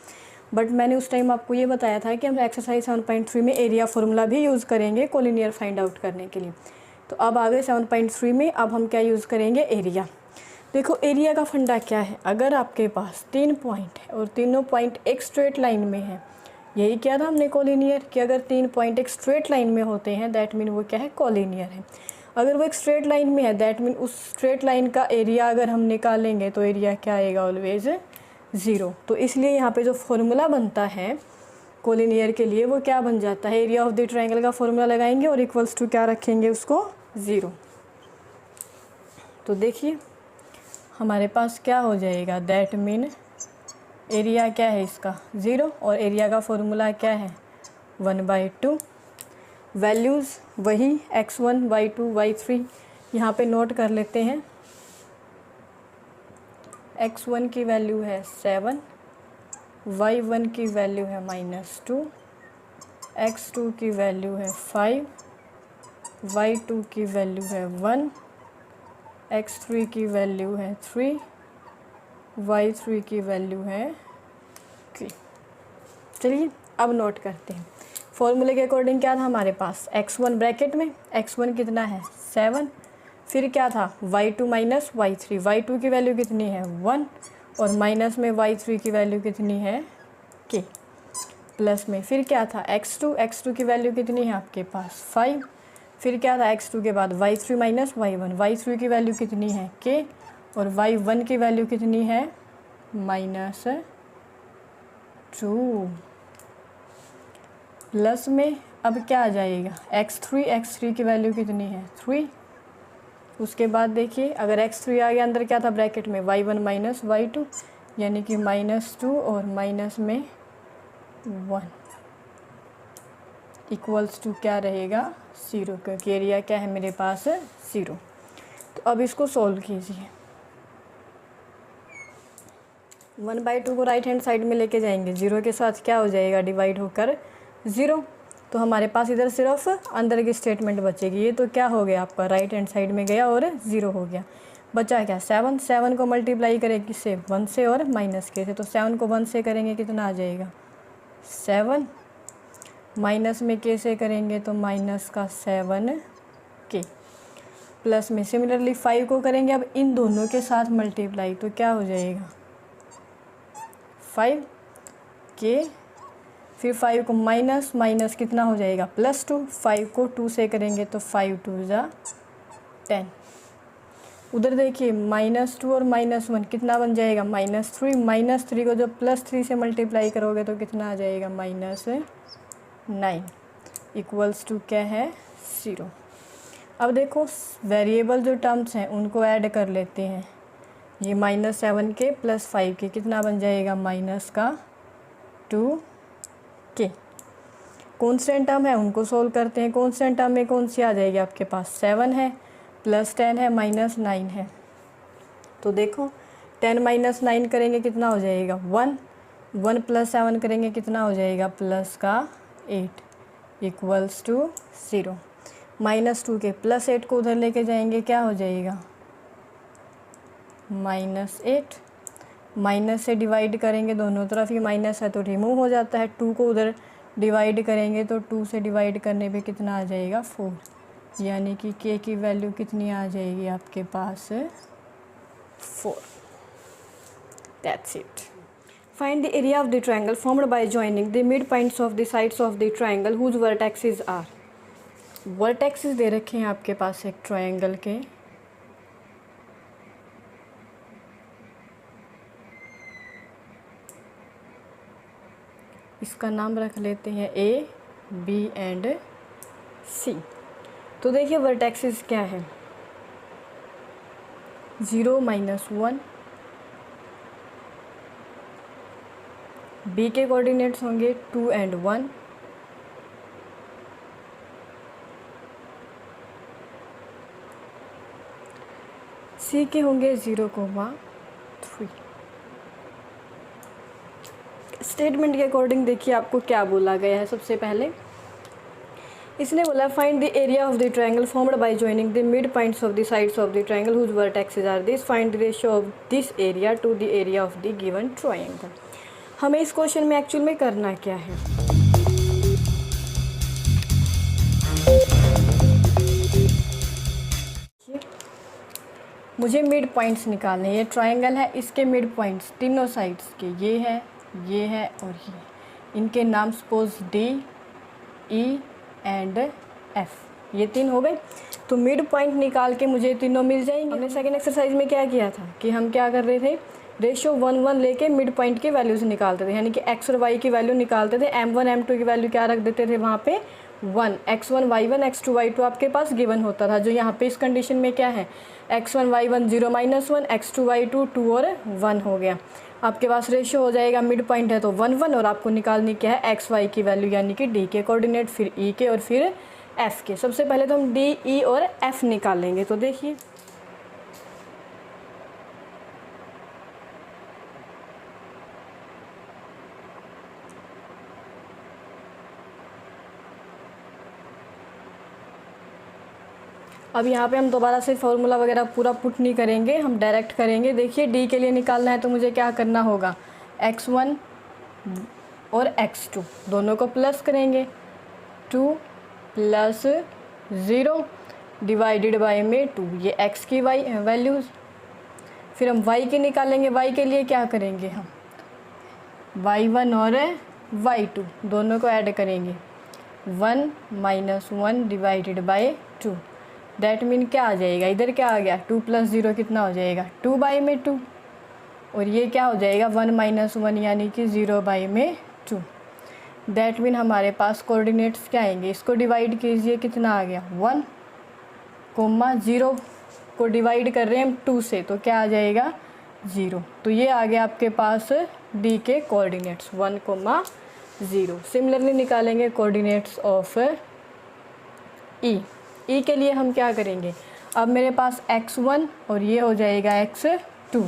बट मैंने उस टाइम आपको ये बताया था कि हम एक्सरसाइज 7.3 में एरिया फार्मूला भी यूज़ करेंगे कोलिनियर फाइंड आउट करने के लिए। तो अब आ गए 7.3 में, अब हम क्या यूज़ करेंगे एरिया। देखो एरिया का फंडा क्या है, अगर आपके पास 3 पॉइंट है और तीनों पॉइंट एक स्ट्रेट लाइन में है, यही क्या था हमने कोलिनियर कि अगर 3 पॉइंट एक स्ट्रेट लाइन में होते हैं दैट मीन वो क्या है कोलिनियर है। अगर वो एक स्ट्रेट लाइन में है दैट मीन उस स्ट्रेट लाइन का एरिया अगर हम निकालेंगे तो एरिया क्या आएगा ऑलवेज 0। तो इसलिए यहाँ पे जो फॉर्मूला बनता है कोलिनियर के लिए वो क्या बन जाता है, एरिया ऑफ द ट्रायंगल का फॉर्मूला लगाएंगे और इक्वल्स टू क्या रखेंगे उसको 0। तो देखिए हमारे पास क्या हो जाएगा, दैट मीन एरिया क्या है इसका 0 और एरिया का फॉर्मूला क्या है 1/2। वैल्यूज़ वही x1 y2 y3 यहाँ पे नोट कर लेते हैं। x1 की वैल्यू है 7, y1 की वैल्यू है -2, x2 की वैल्यू है 5, y2 की वैल्यू है 1, x3 की वैल्यू है 3, y3 की वैल्यू है 3। चलिए अब नोट करते हैं। फॉर्मूले के अकॉर्डिंग क्या था हमारे पास, x1 ब्रैकेट में x1 कितना है 7, फिर क्या था y2 - y3, y2 की वैल्यू कितनी है 1 और माइनस में y3 की वैल्यू कितनी है k, प्लस में फिर क्या था x2 की वैल्यू कितनी है आपके पास 5, फिर क्या था x2 के बाद y3 - y1, y3 की वैल्यू कितनी है k और y1 की वैल्यू कितनी है -2, प्लस में अब क्या आ जाएगा x3 की वैल्यू कितनी है 3। उसके बाद देखिए अगर x3 आ गया अंदर क्या था ब्रैकेट में y1 - y2 यानी कि -2 और माइनस में 1 इक्वल्स टू क्या रहेगा 0, क्योंकि एरिया क्या है मेरे पास 0। तो अब इसको सॉल्व कीजिए। 1/2 को राइट हैंड साइड में लेके जाएंगे, 0 के साथ क्या हो जाएगा डिवाइड होकर 0। तो हमारे पास इधर सिर्फ अंदर की स्टेटमेंट बचेगी। ये तो क्या हो गया आपका राइट हैंड साइड में गया और 0 हो गया। बचा क्या 7 को मल्टीप्लाई करें किससे 1 से और माइनस के से, तो 7 को 1 से करेंगे कितना आ जाएगा 7, माइनस में के से करेंगे तो माइनस का 7k, प्लस में सिमिलरली 5 को करेंगे अब इन दोनों के साथ मल्टीप्लाई तो क्या हो जाएगा 5k, फिर 5 को माइनस कितना हो जाएगा +2, 5 को 2 से करेंगे तो 5 2 ज़ा 10, उधर देखिए -2 और -1 कितना बन जाएगा -3, -3 को जब +3 से मल्टीप्लाई करोगे तो कितना आ जाएगा -9 इक्वल्स टू क्या है 0। अब देखो वेरिएबल जो टर्म्स हैं उनको ऐड कर लेते हैं। ये -7 के +5 के कितना बन जाएगा -2k। कॉन्स्टेंट टर्म है उनको सोल्व करते हैं। कॉन्स्टेंट टर्म में कौन सी आ जाएगी आपके पास 7 है, +10 है, -9 है। तो देखो 10 - 9 करेंगे कितना हो जाएगा 1, 1 + 7 करेंगे कितना हो जाएगा +8 इक्वल्स टू 0। -2 के +8 को उधर लेके जाएंगे क्या हो जाएगा -8। माइनस से डिवाइड करेंगे दोनों तरफ ही माइनस है तो रिमूव हो जाता है। 2 को उधर डिवाइड करेंगे तो 2 से डिवाइड करने पे कितना आ जाएगा 4, यानी कि k की वैल्यू कितनी आ जाएगी आपके पास 4। That's it. Find the area of the triangle formed by joining the mid points of the sides of the triangle whose vertexes are. Vertexes दे रखे हैं आपके पास एक ट्रायंगल के। इसका नाम रख लेते हैं A, B एंड C। तो देखिए वर्टेक्सेस क्या है 0 - 1, B के कोऑर्डिनेट्स होंगे 2 एंड 1, C के होंगे 0,3। स्टेटमेंट के अकॉर्डिंग देखिए आपको क्या बोला गया है। सबसे पहले इसने बोला find the area of the triangle formed by joining the mid points of the sides of the triangle whose vertexes are this, find the ratio of this area to the area of the given triangle. हमें इस question में actual में करना क्या है, मुझे mid points निकालने हैं। ये ट्रायंगल है, इसके मिड पॉइंट्स तीनों साइड्स के ये है और ये, इनके नाम suppose D, E and F, ये 3 हो गए। तो मिड पॉइंट निकाल के मुझे तीनों मिल जाएंगे। हमने सेकंड एक्सरसाइज में क्या किया था कि हम क्या कर रहे थे रेशियो 1 1 लेके मिड पॉइंट की वैल्यूज निकालते थे, यानी कि x और y की वैल्यू निकालते थे। m1 m2 की वैल्यू क्या रख देते थे वहाँ पे 1, x1 y1 x2 y2 आपके पास गिवन होता था। जो यहाँ पे इस कंडीशन में क्या है x1 y1 0 - 1, x2 y2 2 और 1 हो गया। आपके पास रेशियो हो जाएगा मिड पॉइंट है तो 1 1, और आपको निकालनी क्या है एक्स वाई की वैल्यू, यानी कि डी के कोऑर्डिनेट, फिर ई के और फिर एफ के। सबसे पहले तो हम डी, ई और एफ निकालेंगे। तो देखिए अब यहाँ पे हम दोबारा से फॉर्मूला वगैरह पूरा पुट नहीं करेंगे, हम डायरेक्ट करेंगे। देखिए डी के लिए निकालना है तो मुझे क्या करना होगा x1 और x2 दोनों को प्लस करेंगे, 2 + 0 डिवाइडेड बाय में 2, ये x की वैल्यूज़। फिर हम y के निकालेंगे। y के लिए क्या करेंगे हम y1 और y2 दोनों को ऐड करेंगे, 1 - 1 डिवाइडेड बाय 2। दैट मीन क्या आ जाएगा, इधर क्या आ गया 2 + 0 कितना हो जाएगा 2 बाई में 2, और ये क्या हो जाएगा 1 - 1 यानी कि 0 बाई में 2। दैट मीन हमारे पास कोऑर्डिनेट्स क्या आएंगे, इसको डिवाइड कीजिए कितना आ गया 1, 0 को डिवाइड कर रहे हैं हम 2 से तो क्या आ जाएगा 0। तो ये आ गया आपके पास डी के कोऑर्डिनेट्स 1, 0। सिमिलरली निकालेंगे कोऑर्डिनेट्स ऑफ ई के लिए हम क्या करेंगे, अब मेरे पास x1 और ये हो जाएगा x2,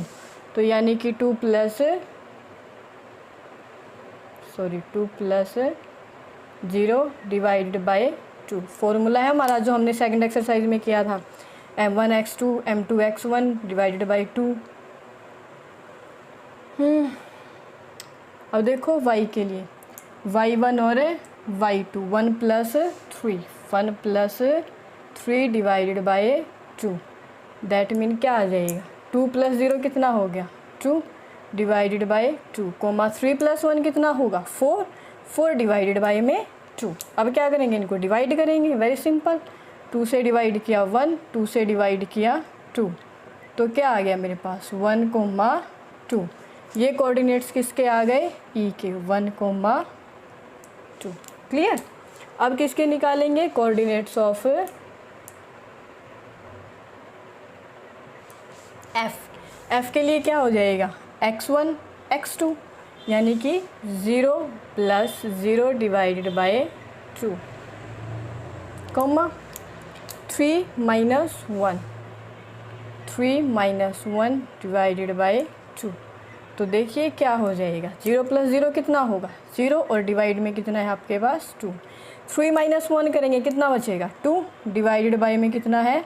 तो यानी कि 2 + 0 डिवाइडेड बाय 2। फॉर्मूला है हमारा जो हमने सेकंड एक्सरसाइज में किया था, m1 x2 m2 x1 divided by 2। अब देखो y के लिए y1 और y2 1 + 3 divided by 2। That mean क्या आ जाएगा 2 + 0 कितना हो गया 2 डिवाइडेड बाय 2, 3 + 1 कितना होगा 4 डिवाइडेड बाय में 2। अब क्या करेंगे, इनको डिवाइड करेंगे। वेरी सिंपल, 2 से डिवाइड किया 1, 2 से डिवाइड किया 2, तो क्या आ गया मेरे पास 1,2। ये कोऑर्डिनेट्स किसके आ गए, ई के, 1,2। क्लियर। अब किसके निकालेंगे, कोऑर्डिनेट्स ऑफ एफ के लिए क्या हो जाएगा, x1 x2, यानी कि 0 + 0 divided by 2, comma 3 - 1, 3 - 1 divided by 2। तो देखिए क्या हो जाएगा, 0 + 0 कितना होगा 0, और डिवाइड में कितना है आपके पास 2। 3 - 1 करेंगे कितना बचेगा 2, डिवाइडेड बाय में कितना है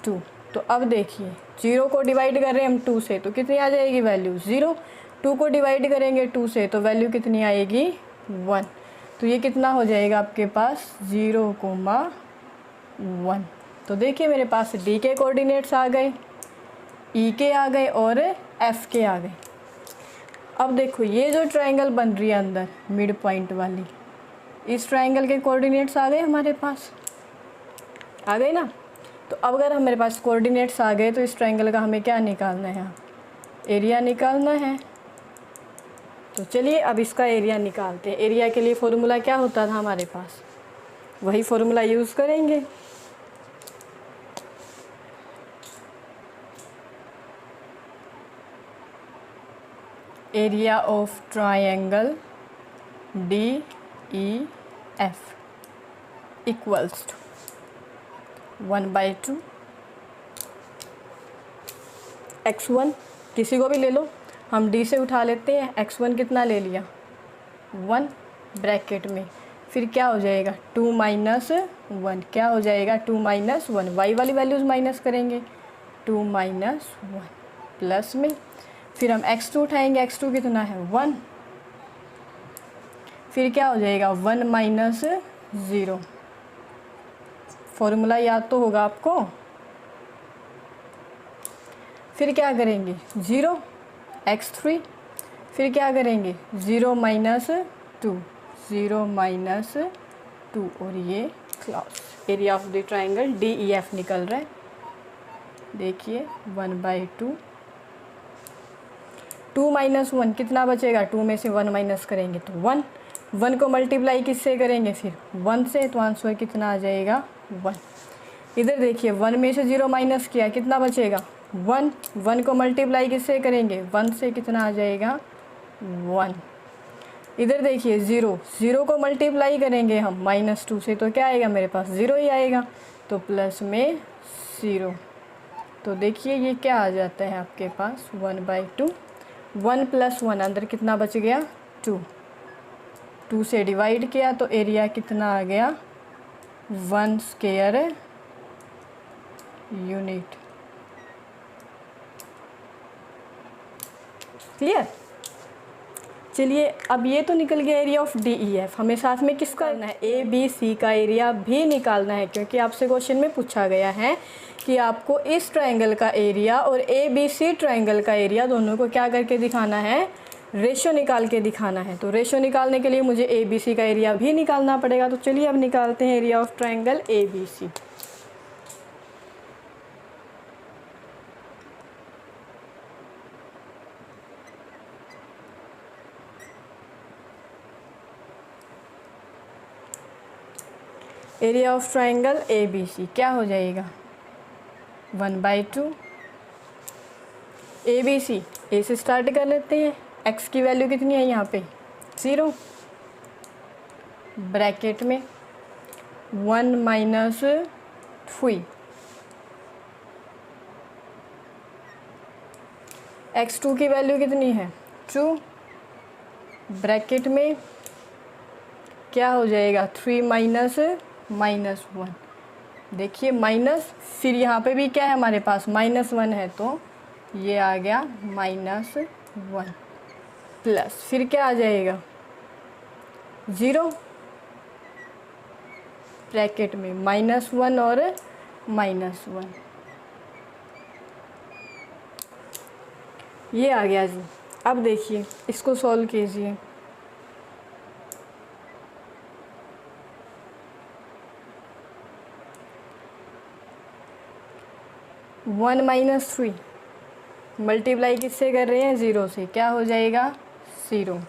2। तो अब देखिए 0 को डिवाइड कर रहे हैं हम 2 से, तो कितनी आ जाएगी वैल्यू 0। 2 को डिवाइड करेंगे 2 से तो वैल्यू कितनी आएगी 1। तो ये कितना हो जाएगा आपके पास 0,1। तो देखिए मेरे पास डी के कोऑर्डिनेट्स आ गए, ई के आ गए और एफ के आ गए। अब देखो ये जो ट्रायंगल बन रही है अंदर मिड पॉइंट वाली, इस ट्रायंगल के कोऑर्डिनेट्स आ गए हमारे पास, आ गए ना। तो अब अगर हमारे पास कोऑर्डिनेट्स आ गए तो इस ट्रायंगल का हमें क्या निकालना है, एरिया निकालना है। तो चलिए अब इसका एरिया निकालते हैं। एरिया के लिए फॉर्मूला क्या होता था हमारे पास, वही फॉर्मूला यूज़ करेंगे। Area of triangle DEF equals to 1/2 x1, किसी को भी ले लो, हम D से उठा लेते हैं। x1 कितना ले लिया 1, ब्रैकेट में फिर क्या हो जाएगा 2 - 1, क्या हो जाएगा 2 - 1, y वाली वैल्यूज़ माइनस करेंगे 2 - 1 प्लस में, फिर हम x2 उठाएंगे, x2 कितना है 1, फिर क्या हो जाएगा 1 - 0। फॉर्मूला याद तो होगा आपको। फिर क्या करेंगे 0 x3, फिर क्या करेंगे 0 - 2, 0 - 2, और ये clause area of the triangle DEF निकल रहा है। देखिए 1/2, 2 - 1 कितना बचेगा, 2 में से 1 माइनस करेंगे तो 1, 1 को मल्टीप्लाई किससे करेंगे फिर 1 से, तो आंसर कितना आ जाएगा 1। इधर देखिए 1 में से 0 माइनस किया कितना बचेगा 1, 1 को मल्टीप्लाई किससे करेंगे 1 से, कितना आ जाएगा 1। इधर देखिए 0, 0 को मल्टीप्लाई करेंगे हम -2 से, तो क्या आएगा मेरे पास 0 ही आएगा, तो प्लस में 0। तो देखिए ये क्या आ जाता है आपके पास 1/2, 1 + 1 अंदर कितना बच गया 2, 2 से डिवाइड किया तो एरिया कितना आ गया 1 स्क्वायर यूनिट। क्लियर। चलिए अब ये तो निकल गया एरिया ऑफ DEF, हमें साथ में किसका करना है ABC का एरिया भी निकालना है, क्योंकि आपसे क्वेश्चन में पूछा गया है कि आपको इस ट्रायंगल का एरिया और ABC ट्रायंगल का एरिया दोनों को क्या करके दिखाना है, रेशो निकाल के दिखाना है। तो रेशो निकालने के लिए मुझे ABC का एरिया भी निकालना पड़ेगा। तो चलिए अब निकालते हैं area of triangle ABC। Area of triangle ABC क्या हो जाएगा 1/2 ABC, A से स्टार्ट कर लेते हैं। x की वैल्यू कितनी है यहाँ पे 0, ब्रैकेट में 1 - 3, x2 की वैल्यू कितनी है 2, ब्रैकेट में क्या हो जाएगा 3 - -1, देखिए माइनस, फिर यहाँ पे भी क्या है हमारे पास -1 है, तो ये आ गया -1 प्लस, फिर क्या आ जाएगा 0, ब्रैकेट में -1 और -1, ये आ गया जी। अब देखिए इसको सॉल्व कीजिए। 1 - 3 मल्टीप्लाई किससे कर रहे हैं, 0 से, क्या हो जाएगा 0।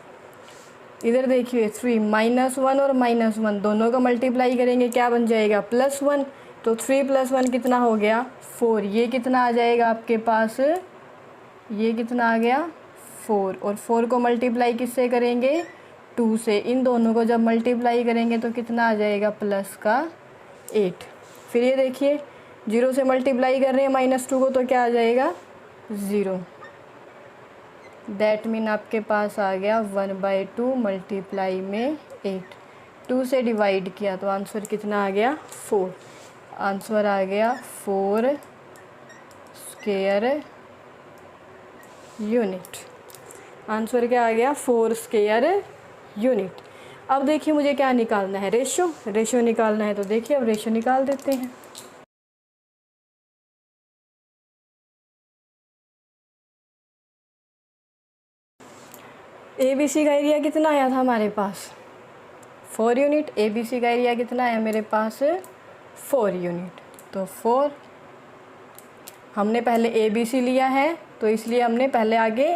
इधर देखिए 3 -1 और -1 दोनों का मल्टीप्लाई करेंगे, क्या बन जाएगा +1। तो 3 + 1 कितना हो गया 4। ये कितना आ जाएगा आपके पास, ये कितना आ गया 4। और 4 को मल्टीप्लाई किससे करेंगे 2 से। इन दोनों को जब मल्टीप्लाई करेंगे तो कितना आ जाएगा +8। फिर ये देखिए 0 से मल्टीप्लाई कर रहे हैं -2 को, तो क्या आ जाएगा 0। दैट मीन आपके पास आ गया 1/2 मल्टीप्लाई में 8। 2 से डिवाइड किया तो आंसर कितना आ गया 4। आंसर आ गया 4 स्क्वायर यूनिट। आंसर क्या आ गया 4 स्क्वायर यूनिट। अब देखिए मुझे क्या निकालना है, रेशो निकालना है। तो देखिए अब रेशो निकाल देते हैं। ABC का एरिया कितना आया था हमारे पास 4 यूनिट। ABC का एरिया कितना आया मेरे पास 4 यूनिट। तो 4 हमने पहले ABC लिया है तो इसलिए हमने पहले आगे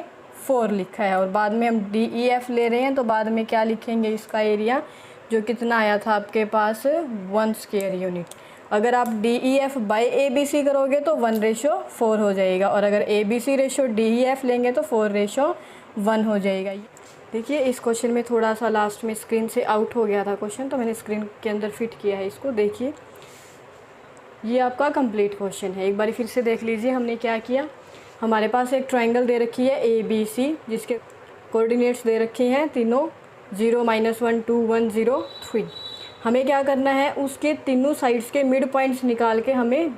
4 लिखा है, और बाद में हम DEF ले रहे हैं तो बाद में क्या लिखेंगे इसका एरिया, जो कितना आया था आपके पास 1 स्क्वायर यूनिट। अगर आप DEF बाय ABC करोगे तो 1:4 हो जाएगा, और अगर ABC रेशो DEF लेंगे तो 4:1 हो जाएगा। देखिए इस क्वेश्चन में थोड़ा सा लास्ट में स्क्रीन से आउट हो गया था क्वेश्चन, तो मैंने स्क्रीन के अंदर फिट किया है इसको। देखिए ये आपका कंप्लीट क्वेश्चन है, एक बार फिर से देख लीजिए। हमने क्या किया, हमारे पास एक ट्रायंगल दे रखी है ABC, जिसके कोऑर्डिनेट्स दे रखे हैं तीनों 0, -1, 2, 1, 0, 3। हमें क्या करना है, उसके तीनों साइड्स के मिड पॉइंट्स निकाल के हमें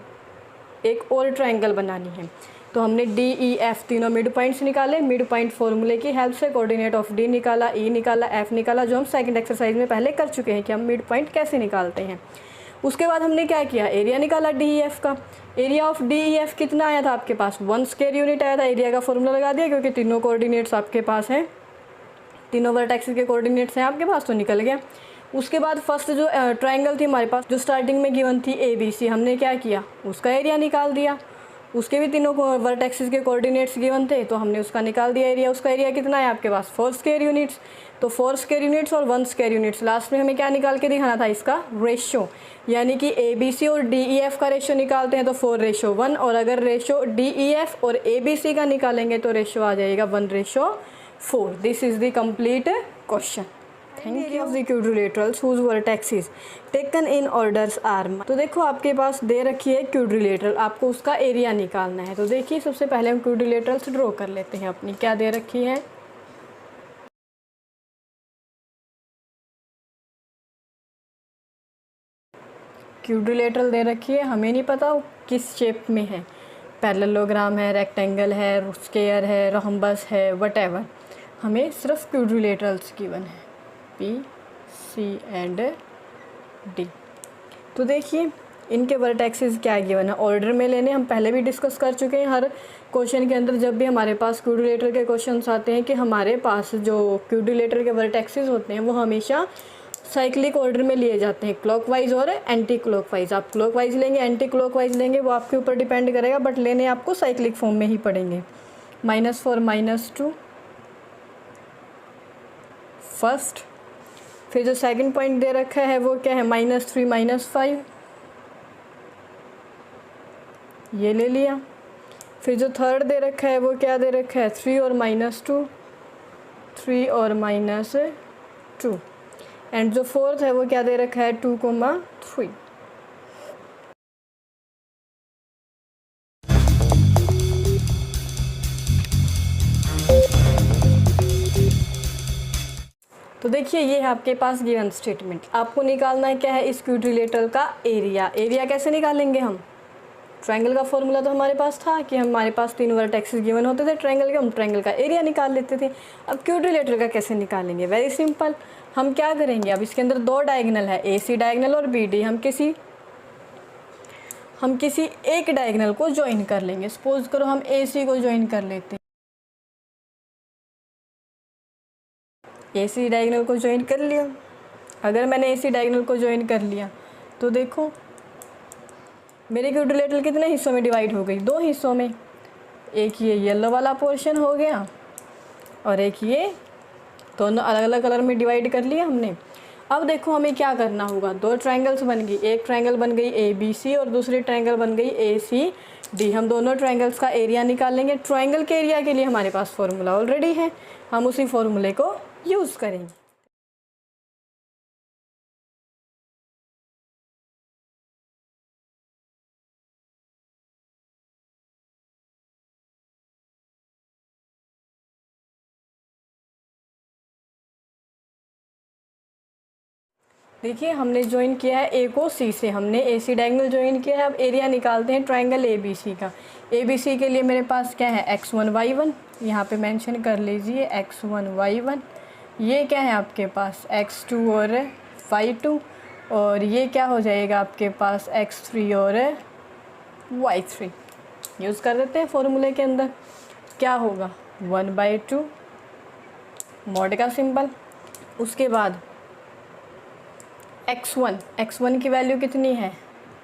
एक और ट्रायंगल बनानी है। तो हमने DEF तीनों मिड पॉइंट्स निकाले, मिड पॉइंट फॉर्मूले की हेल्प से कोऑर्डिनेट ऑफ D निकाला, E निकाला, F निकाला, जो हम सेकंड एक्सरसाइज में पहले कर चुके हैं कि हम मिड पॉइंट कैसे निकालते हैं। उसके बाद हमने क्या किया, एरिया निकाला DEF का। एरिया ऑफ DEF कितना आया था आपके पास 1 स्क्वायर यूनिट आया था। एरिया का फॉर्मूला लगा दिया क्योंकि तीनों कोऑर्डिनेट्स आपके पास हैं, तीनों वर्टेक्सेस के कोऑर्डिनेट्स हैं आपके पास, तो निकल गया। उसके बाद फर्स्ट जो ट्रायंगल थी हमारे पास, जो स्टार्टिंग में गिवन थी ABC, हमने क्या किया, उसका एरिया निकाल दिया। उसके भी तीनों वर्टेक्सेस के कोऑर्डिनेट्स गिवन थे तो हमने उसका निकाल दिया एरिया। उसका एरिया कितना है आपके पास 4 स्क्वायर यूनिट्स। तो 4 स्क्वायर यूनिट्स और 1 स्क्वायर यूनिट्स, लास्ट में हमें क्या निकाल के दिखाना था, इसका रेशो, यानी कि ABC और DEF का रेशो निकालते हैं तो 4:1, और अगर रेशो DEF और ABC का निकालेंगे तो रेशो आ जाएगा 1:4। This is the complete question. Thank you. Of the quadrilaterals whose vertices taken in orders are। तो देखो आपके पास दे रखी है क्वाड्रिलेटरल, आपको उसका एरिया निकालना है। तो देखिए सबसे पहले हम क्वाड्रिलेटरल्स ड्रॉ कर लेते हैं अपनी। क्या दे रखी है, क्वाड्रिलेटरल दे रखी है, हमें नहीं पता किस शेप में है, पैरेललोग्राम है, रेक्टेंगल है, स्क्वायर है, रोम्बस है, वटेवर। हमें सिर्फ क्वाड्रिलेटरल्स गिवन है P, C एंड D। तो देखिए इनके वर्टेक्सेस क्या गिवन है, ऑर्डर में लेने, हम पहले भी डिस्कस कर चुके हैं। हर क्वेश्चन के अंदर जब भी हमारे पास क्वाड्रिलेटरल के क्वेश्चंस आते हैं कि हमारे पास जो क्वाड्रिलेटरल के वर्टेक्सेस होते हैं वो हमेशा साइक्लिक ऑर्डर में लिए जाते हैं, क्लॉकवाइज और एंटी क्लॉकवाइज। आप क्लॉकवाइज लेंगे, एंटी क्लॉकवाइज लेंगे, वो आपके ऊपर डिपेंड करेगा, बट लेने आपको साइक्लिक फॉर्म में ही पड़ेंगे। -4 -2 फर्स्ट, फिर जो सेकंड पॉइंट दे रखा है वो क्या है, -3 -5, ये ले लिया। फिर जो थर्ड दे रखा है वो क्या दे रखा है, 3 और -2, 3 और -2, एंड जो फोर्थ है वो क्या दे रखा है, 2, 3। तो देखिए ये है आपके पास गिवन स्टेटमेंट। आपको निकालना है क्या है, इस क्वाड्रिलेटरल का एरिया। एरिया कैसे निकालेंगे हम, ट्रायंगल का फॉर्मूला तो हमारे पास था कि हमारे पास 3 वर्टेक्सेस गिवन होते थे ट्रायंगल के, हम ट्रायंगल का एरिया निकाल लेते थे। अब क्वाड्रिलेटरल का कैसे निकालेंगे, वेरी सिंपल। हम क्या करेंगे, अब इसके अंदर 2 डायगोनल है, AC डायगोनल और BD। हम किसी एक डायगोनल को ज्वाइन कर लेंगे। सपोज करो हम AC को ज्वाइन कर लेते हैं, AC डायगोनल को ज्वाइन कर लिया। अगर मैंने AC डायगोनल को ज्वाइन कर लिया तो देखो मेरे क्वाड्रिलेटरल कितने हिस्सों में डिवाइड हो गई, 2 हिस्सों में। एक ये येलो वाला पोर्शन हो गया और एक ये, दोनों अलग अलग कलर में डिवाइड कर लिया हमने। अब देखो हमें क्या करना होगा, दो ट्रायंगल्स बन गई, एक ट्रायंगल बन गई ABC और दूसरी ट्रायंगल बन गई ACD। हम दोनों ट्रायंगल्स का एरिया निकालेंगे। ट्रायंगल के एरिया के लिए हमारे पास फॉर्मूला ऑलरेडी है, हम उसी फॉर्मूले को यूज़ करेंगे। देखिए हमने ज्वाइन किया है A को C से, हमने AC डायगोनल ज्वाइन किया है। अब एरिया निकालते हैं ट्रायंगल ABC का। ABC के लिए मेरे पास क्या है, x1 y1, यहाँ पे मेंशन कर लीजिए x1 y1। ये क्या है आपके पास x2 और y2, और ये क्या हो जाएगा आपके पास x3 और y3। यूज़ कर देते हैं फॉर्मूले के अंदर, क्या होगा 1/2 मॉड का सिंबल। उसके बाद x1 की वैल्यू कितनी है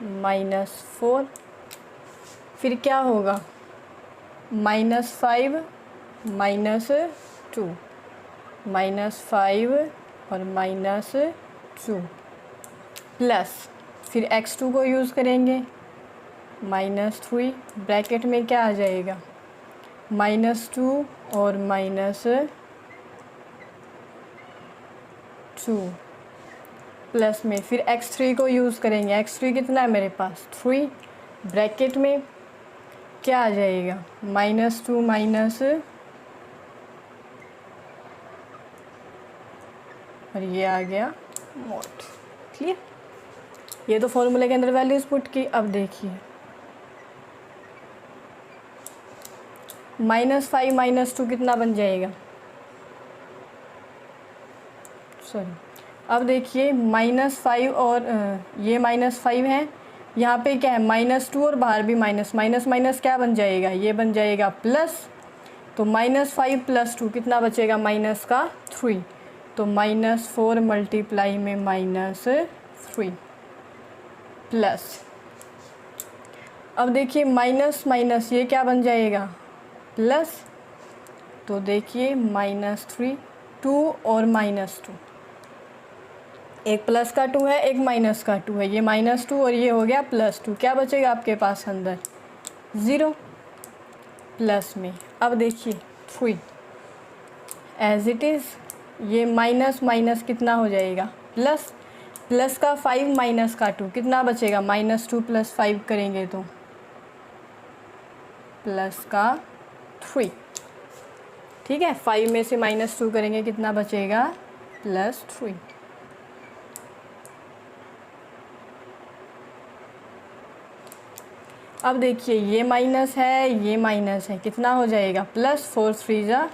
-4, फिर क्या होगा -5 -2, -5 और -2 प्लस, फिर x2 को यूज़ करेंगे -3, ब्रैकेट में क्या आ जाएगा -2 और -2 प्लस में, फिर x3 को यूज़ करेंगे। x3 कितना है मेरे पास 3, ब्रैकेट में क्या आ जाएगा -2 और ये आ गया मॉड। क्लियर, ये तो फॉर्मूले के अंदर वैल्यूज पुट की। अब देखिए -5 -2 कितना बन जाएगा, सॉरी, अब देखिए -5 और ये -5 है, यहाँ पे क्या है -2 और बाहर भी माइनस, माइनस माइनस क्या बन जाएगा, ये बन जाएगा प्लस। तो -5 + 2 कितना बचेगा -3, तो -4 मल्टीप्लाई में -3 प्लस। अब देखिए माइनस माइनस ये क्या बन जाएगा प्लस, तो देखिए -3, 2 और -2, एक प्लस का 2 है एक माइनस का 2 है, ये -2 और ये हो गया +2, क्या बचेगा आपके पास अंदर 0 प्लस में। अब देखिए 3 एज इट इज़, ये माइनस माइनस कितना हो जाएगा प्लस, प्लस का 5 माइनस का 2 कितना बचेगा -2 + 5 करेंगे तो प्लस का 3, ठीक है। 5 में से -2 करेंगे कितना बचेगा +3। अब देखिए ये माइनस है ये माइनस है, कितना हो जाएगा +4 3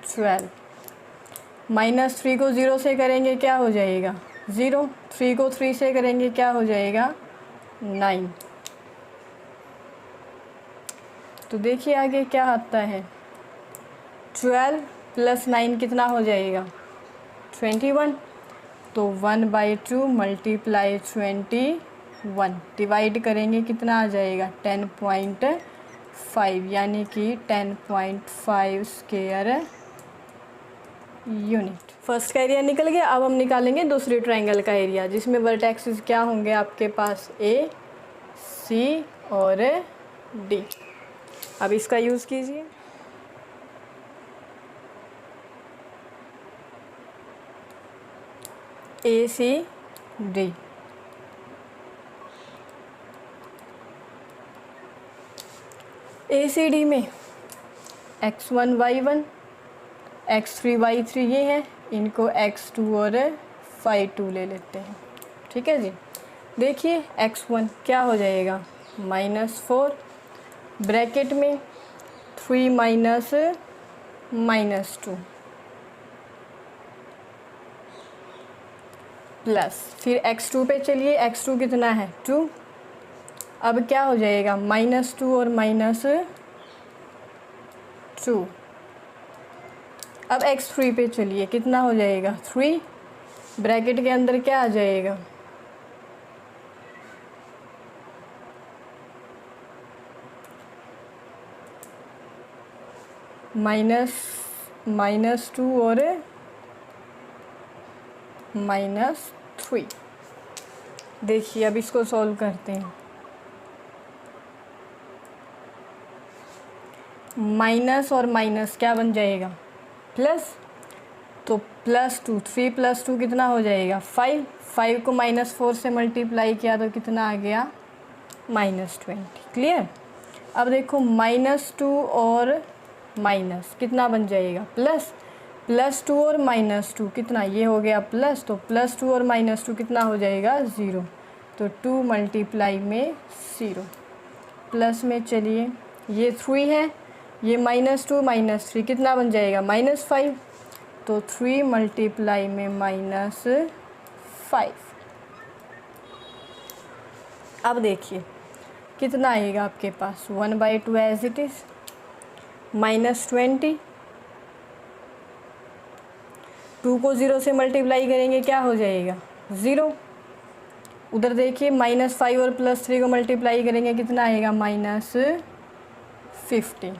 = 12, -3 को 0 से करेंगे क्या हो जाएगा 0, 3 को 3 से करेंगे क्या हो जाएगा 9। तो देखिए आगे क्या आता है, 12 + 9 कितना हो जाएगा 21, तो 1/2 मल्टीप्लाई 21 डिवाइड करेंगे कितना आ जाएगा 10.5, यानी कि 10.5 स्क्वायर यूनिट। फर्स्ट का एरिया निकल गया। अब हम निकालेंगे दूसरी ट्रायंगल का एरिया, जिसमें वर्टेक्सेस क्या होंगे आपके पास A, C और D। अब इसका यूज़ कीजिए। ACD, ACD में x1 y1 x3 y3 ये है, इनको x2 और y2 ले लेते हैं, ठीक है जी। देखिए x1 क्या हो जाएगा -4, ब्रैकेट में 3 -2 प्लस, फिर x2 पे चलिए, x2 कितना है 2, अब क्या हो जाएगा -2 और -2। अब x3 पे चलिए, कितना हो जाएगा 3, ब्रैकेट के अंदर क्या आ जाएगा -2 और -3। देखिए अब इसको सॉल्व करते हैं। माइनस और माइनस क्या बन जाएगा, प्लस। तो +2, 3 + 2 कितना हो जाएगा 5। 5 को -4 से मल्टीप्लाई किया तो कितना आ गया -20। क्लियर। अब देखो -2 और माइनस कितना बन जाएगा प्लस। +2 और -2 कितना, ये हो गया प्लस। तो +2 और -2 कितना हो जाएगा 0। तो 2 मल्टीप्लाई में 0। प्लस में चलिए ये 3 है, ये -2 -3 कितना बन जाएगा -5। तो 3 मल्टीप्लाई में -5। अब देखिए कितना आएगा आपके पास 1/2 एज इट इज़, -20। 2 को 0 से मल्टीप्लाई करेंगे क्या हो जाएगा 0। उधर देखिए -5 और +3 को मल्टीप्लाई करेंगे कितना आएगा -15।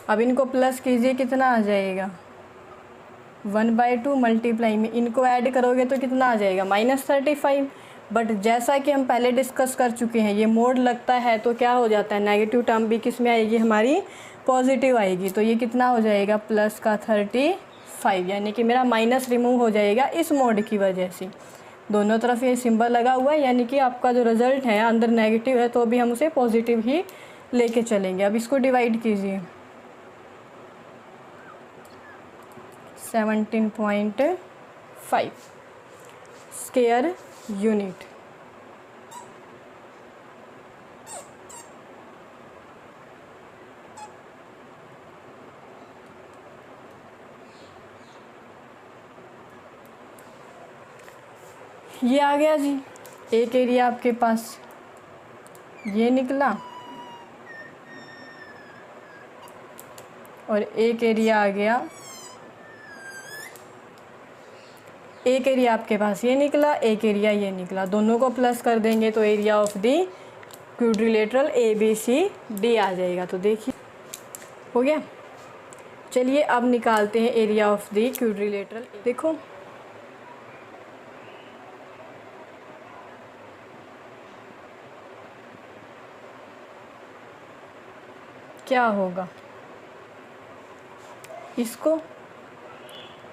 अब इनको प्लस कीजिए कितना आ जाएगा 1/2 मल्टीप्लाई में इनको ऐड करोगे तो कितना आ जाएगा -35। बट जैसा कि हम पहले डिस्कस कर चुके हैं, ये मोड लगता है तो क्या हो जाता है, नेगेटिव टर्म भी किस में आएगी हमारी पॉजिटिव आएगी। तो ये कितना हो जाएगा प्लस का 35, यानी कि मेरा माइनस रिमूव हो जाएगा इस मोड की वजह से। दोनों तरफ ये सिंबल लगा हुआ है, यानी कि आपका जो रिज़ल्ट है अंदर नेगेटिव है तो भी हम उसे पॉजिटिव ही लेके चलेंगे। अब इसको डिवाइड कीजिए 17.5 स्क्वायर यूनिट। ये आ गया जी एक एरिया आपके पास, ये निकला और एक एरिया आ गया, एक एरिया आपके पास ये निकला, एक एरिया ये निकला। दोनों को प्लस कर देंगे तो area of the quadrilateral ABCD आ जाएगा। तो देखिए हो गया। चलिए अब निकालते हैं एरिया ऑफ दी क्वाड्रिलेटरल। देखो क्या होगा, इसको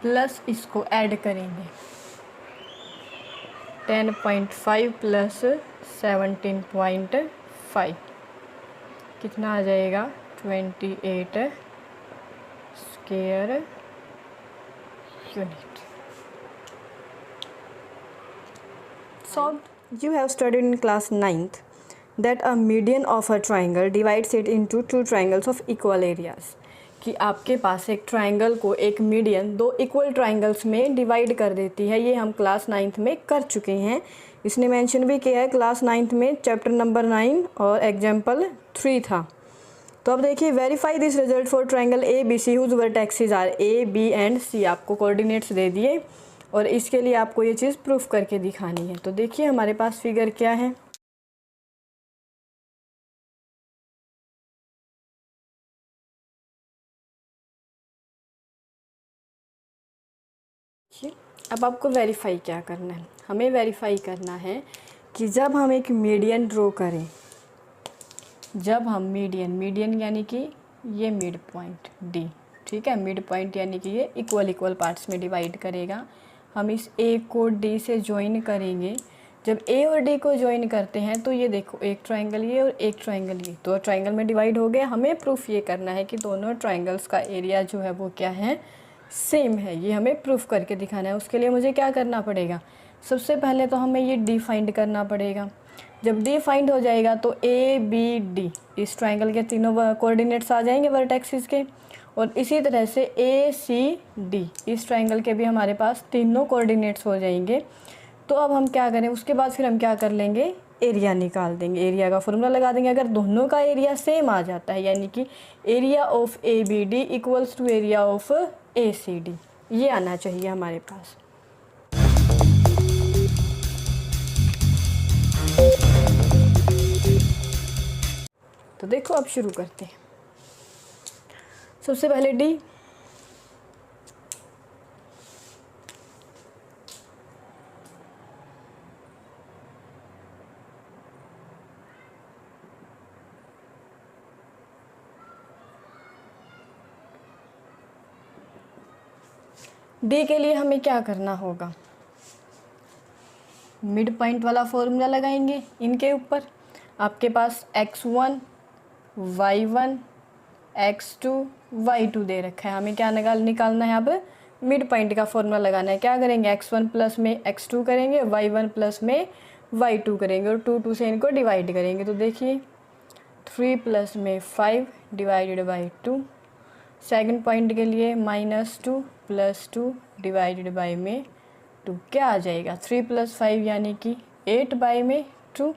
प्लस इसको ऐड करेंगे 10.5 प्लस 17.5 कितना आ जाएगा 28 square unit. Solved. You have studied in class 9th that a median of a triangle divides it into two triangles of equal areas. कि आपके पास एक ट्रायंगल को एक मीडियन दो इक्वल ट्रायंगल्स में डिवाइड कर देती है। ये हम क्लास 9th में कर चुके हैं। इसने मेंशन भी किया है क्लास 9th में चैप्टर नंबर 9 और एग्जाम्पल 3 था। तो अब देखिए verify this result for triangle ABC whose vertexes are A, B and C। आपको कोऑर्डिनेट्स दे दिए और इसके लिए आपको ये चीज़ प्रूफ करके दिखानी है। तो देखिए हमारे पास फिगर क्या है, अब आपको वेरीफाई क्या करना है, हमें वेरीफाई करना है कि जब हम एक मीडियन ड्रॉ करें, जब हम मीडियन यानी कि ये मिड पॉइंट D, ठीक है, मिड पॉइंट यानी कि ये इक्वल पार्ट्स में डिवाइड करेगा। हम इस A को D से ज्वाइन करेंगे। जब A और D को ज्वाइन करते हैं तो ये देखो एक ट्रायंगल ये और एक ट्रायंगल ये, तो ट्रायंगल में डिवाइड हो गया। हमें प्रूफ ये करना है कि दोनों ट्रायंगल्स का एरिया जो है वो क्या है, सेम है। ये हमें प्रूफ करके दिखाना है। उसके लिए मुझे क्या करना पड़ेगा, सबसे पहले तो हमें ये D फाइंड करना पड़ेगा। जब D फाइंड हो जाएगा तो ABD इस ट्रायंगल के तीनों कोऑर्डिनेट्स आ जाएंगे वर्टेक्सिस के, और इसी तरह से ACD इस ट्रायंगल के भी हमारे पास तीनों कोऑर्डिनेट्स हो जाएंगे। तो अब हम क्या करें, उसके बाद फिर हम क्या कर लेंगे, एरिया निकाल देंगे। एरिया का फॉर्मूला लगा देंगे। अगर दोनों का एरिया सेम आ जाता है, यानी कि area of ABD equals to area of ACD, ये आना चाहिए हमारे पास। तो देखो अब शुरू करते हैं। सबसे पहले डी, डी के लिए हमें क्या करना होगा, मिड पॉइंट वाला फॉर्मूला लगाएंगे इनके ऊपर। आपके पास x1 y1 x2 y2 दे रखा है, हमें क्या निकालना है, अब मिड पॉइंट का फॉर्मूला लगाना है। क्या करेंगे, x1 प्लस में x2 करेंगे, y1 प्लस में y2 करेंगे और 2 से इनको डिवाइड करेंगे। तो देखिए 3 प्लस में 5 डिवाइडेड बाई 2, सेकंड पॉइंट के लिए -2 प्लस 2 डिवाइडेड बाई में 2, क्या आ जाएगा 3 प्लस 5 यानी कि 8 बाई में 2,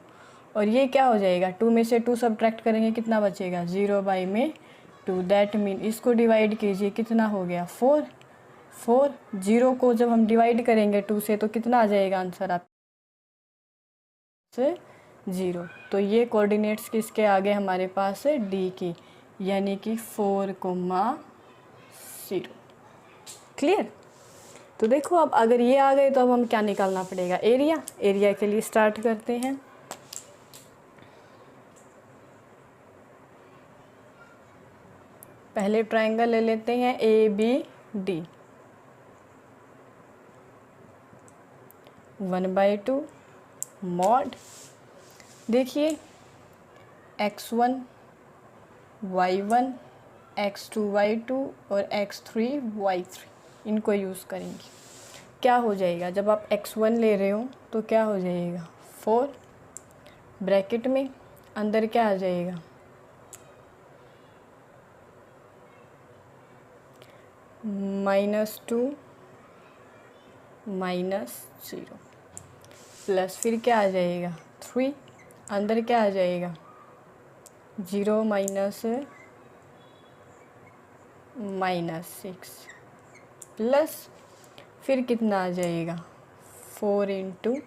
और ये क्या हो जाएगा 2 में से 2 सब्ट्रैक्ट करेंगे कितना बचेगा 0 बाई में 2। दैट मीन इसको डिवाइड कीजिए, कितना हो गया 4। 0 को जब हम डिवाइड करेंगे 2 से तो कितना आ जाएगा आंसर आप से 0। तो ये कोऑर्डिनेट्स किसके आगे हमारे पास है डी की, यानी कि 4,0। क्लियर। तो देखो अब अगर ये आ गए तो अब हम क्या निकालना पड़ेगा, एरिया। एरिया के लिए स्टार्ट करते हैं। पहले ट्रायंगल ले लेते हैं ABD, 1/2 मॉड, देखिए x1 y1 x2 y2 और x3 y3 इनको यूज़ करेंगे। क्या हो जाएगा, जब आप x1 ले रहे हो तो क्या हो जाएगा 4, ब्रैकेट में अंदर क्या आ जाएगा -2 -0 प्लस फिर क्या आ जाएगा 3, अंदर क्या आ जाएगा 0 -6 प्लस फिर कितना आ जाएगा 4 ×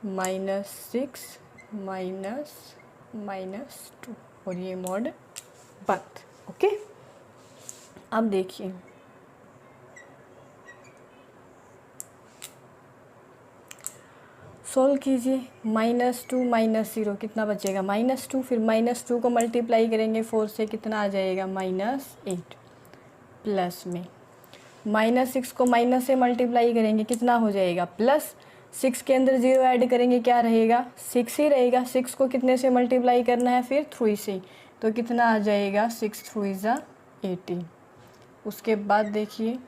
-6 -2 और ये मॉड बंद। ओके, अब देखिए सोल्व कीजिए। -2 -0 कितना बचेगा -2, फिर -2 को मल्टीप्लाई करेंगे 4 से, कितना आ जाएगा -8, प्लस में -6 को माइनस से मल्टीप्लाई करेंगे कितना हो जाएगा +6 के अंदर 0 ऐड करेंगे क्या रहेगा 6 ही रहेगा। 6 को कितने से मल्टीप्लाई करना है फिर 3 से, तो कितना आ जाएगा 6 3 = 18। उसके बाद देखिए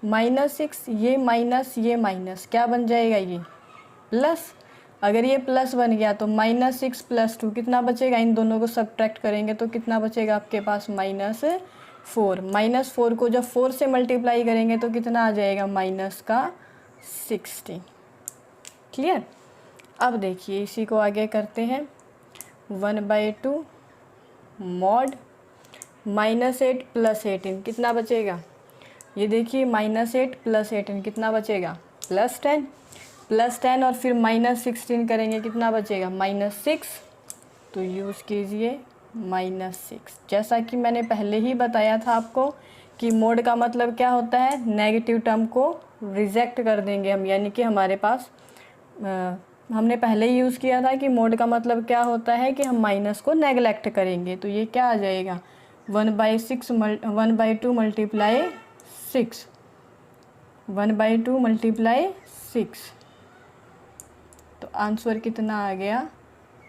-6 ये माइनस क्या बन जाएगा ये प्लस। अगर ये प्लस बन गया तो -6 + 2 कितना बचेगा, इन दोनों को सब्ट्रैक्ट करेंगे तो कितना बचेगा आपके पास -4। -4 को जब 4 से मल्टीप्लाई करेंगे तो कितना आ जाएगा -16। क्लियर। अब देखिए इसी को आगे करते हैं 1/2 मॉड -8 + 18 कितना बचेगा, ये देखिए -8 + 18 कितना बचेगा +10 और फिर -16 करेंगे कितना बचेगा -6। तो यूज़ कीजिए -6। जैसा कि मैंने पहले ही बताया था आपको कि मोड का मतलब क्या होता है, नेगेटिव टर्म को रिजेक्ट कर देंगे हम, यानी कि हमारे पास हमने पहले ही यूज़ किया था कि मोड का मतलब क्या होता है कि हम माइनस को नेगलेक्ट करेंगे। तो ये क्या आ जाएगा 1/2 × 6 1/2 × 6, तो आंसर कितना आ गया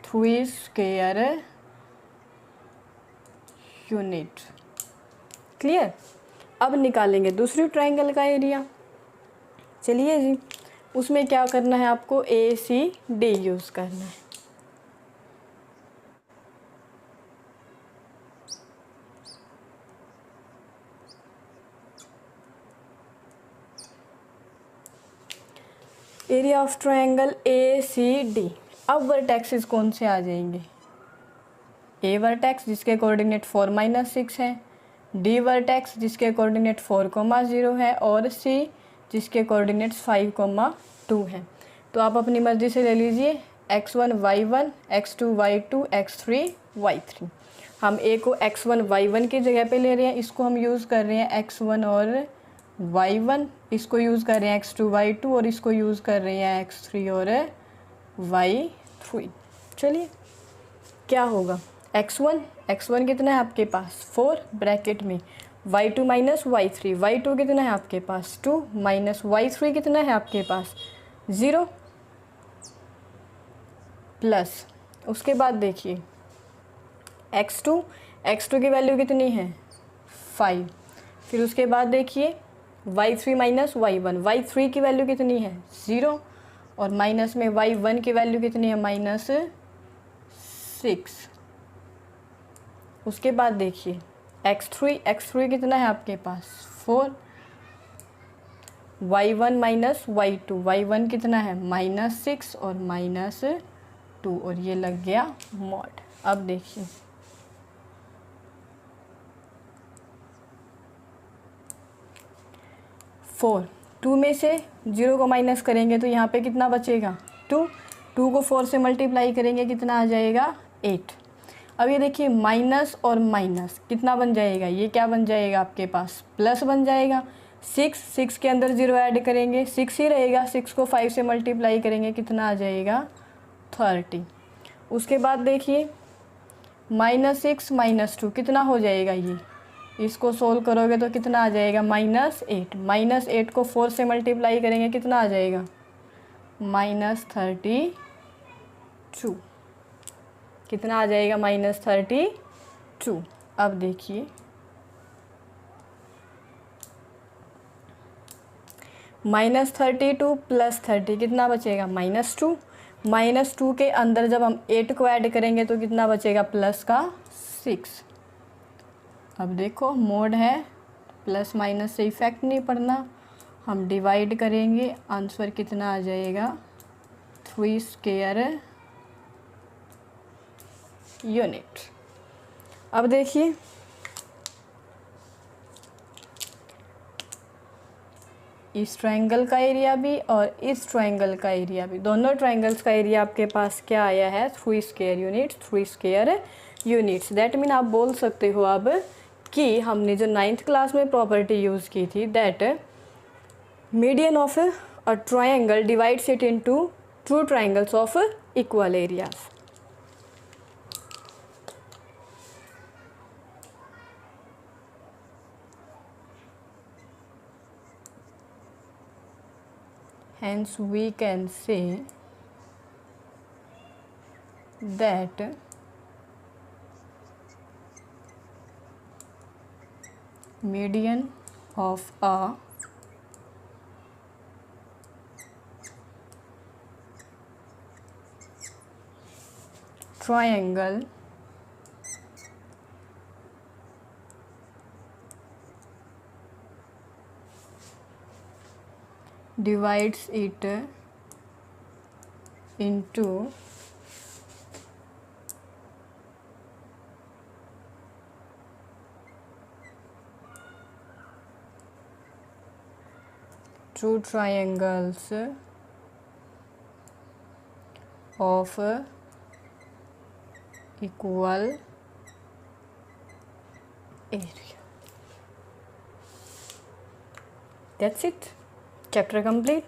3 स्क्वायर यूनिट। क्लियर। अब निकालेंगे दूसरी ट्रायंगल का एरिया। चलिए जी, उसमें क्या करना है आपको ACD यूज़ करना है। Area of triangle ACD। अब वर्टेक्सेस कौन से आ जाएंगे, A वर्टेक्स जिसके कोऑर्डिनेट 4 -6 है, D वर्टेक्स जिसके कोऑर्डिनेट 4,0 है और C जिसके कोऑर्डिनेट्स 5,2 हैं। तो आप अपनी मर्ज़ी से ले लीजिए x1 y1 x2 y2 x3 y3। हम a को x1 y1 की जगह पे ले रहे हैं, इसको हम यूज़ कर रहे हैं x1 और y1, इसको यूज़ कर रहे हैं x2 y2 और इसको यूज़ कर रहे हैं x3 और y3। चलिए क्या होगा, x1 कितना है आपके पास 4 ब्रैकेट में, y2 माइनस y3 कितना है आपके पास 2 माइनस y3 कितना है आपके पास 0 प्लस, उसके बाद देखिए x2 की वैल्यू कितनी है 5, फिर उसके बाद देखिए y3 माइनस y3 की वैल्यू कितनी है 0 और माइनस में y1 की वैल्यू कितनी है -6। उसके बाद देखिए x3 कितना है आपके पास 4, y1 माइनस y1 कितना है -6 और -2 और ये लग गया मॉड। अब देखिए 2 में से 0 को माइनस करेंगे तो यहाँ पे कितना बचेगा 2 को 4 से मल्टीप्लाई करेंगे कितना आ जाएगा 8। अब ये देखिए माइनस और माइनस कितना बन जाएगा, ये क्या बन जाएगा आपके पास प्लस बन जाएगा। 6 के अंदर 0 ऐड करेंगे 6 ही रहेगा, 6 को 5 से मल्टीप्लाई करेंगे कितना आ जाएगा 30। उसके बाद देखिए -6 -2 कितना हो जाएगा, ये इसको सोल्व करोगे तो कितना आ जाएगा -8 को 4 से मल्टीप्लाई करेंगे कितना आ जाएगा -32, कितना आ जाएगा -32। अब देखिए -32 प्लस 30 कितना बचेगा -2, -2 के अंदर जब हम 8 को ऐड करेंगे तो कितना बचेगा प्लस का 6। अब देखो मोड है, प्लस माइनस से इफेक्ट नहीं पड़ना, हम डिवाइड करेंगे आंसर कितना आ जाएगा 3 स्क्वायर यूनिट। अब देखिए इस ट्रायंगल का एरिया भी और इस ट्रायंगल का एरिया भी, दोनों ट्रायंगल्स का एरिया आपके पास क्या आया है 3 स्क्वायर यूनिट्स। दैट मीन आप बोल सकते हो अब कि हमने जो 9th क्लास में प्रॉपर्टी यूज़ की थी that median of a triangle divides it into 2 triangles of equal areas. Hence we can say that median of a triangle divides it into two triangles of equal area. That's it. Chapter complete.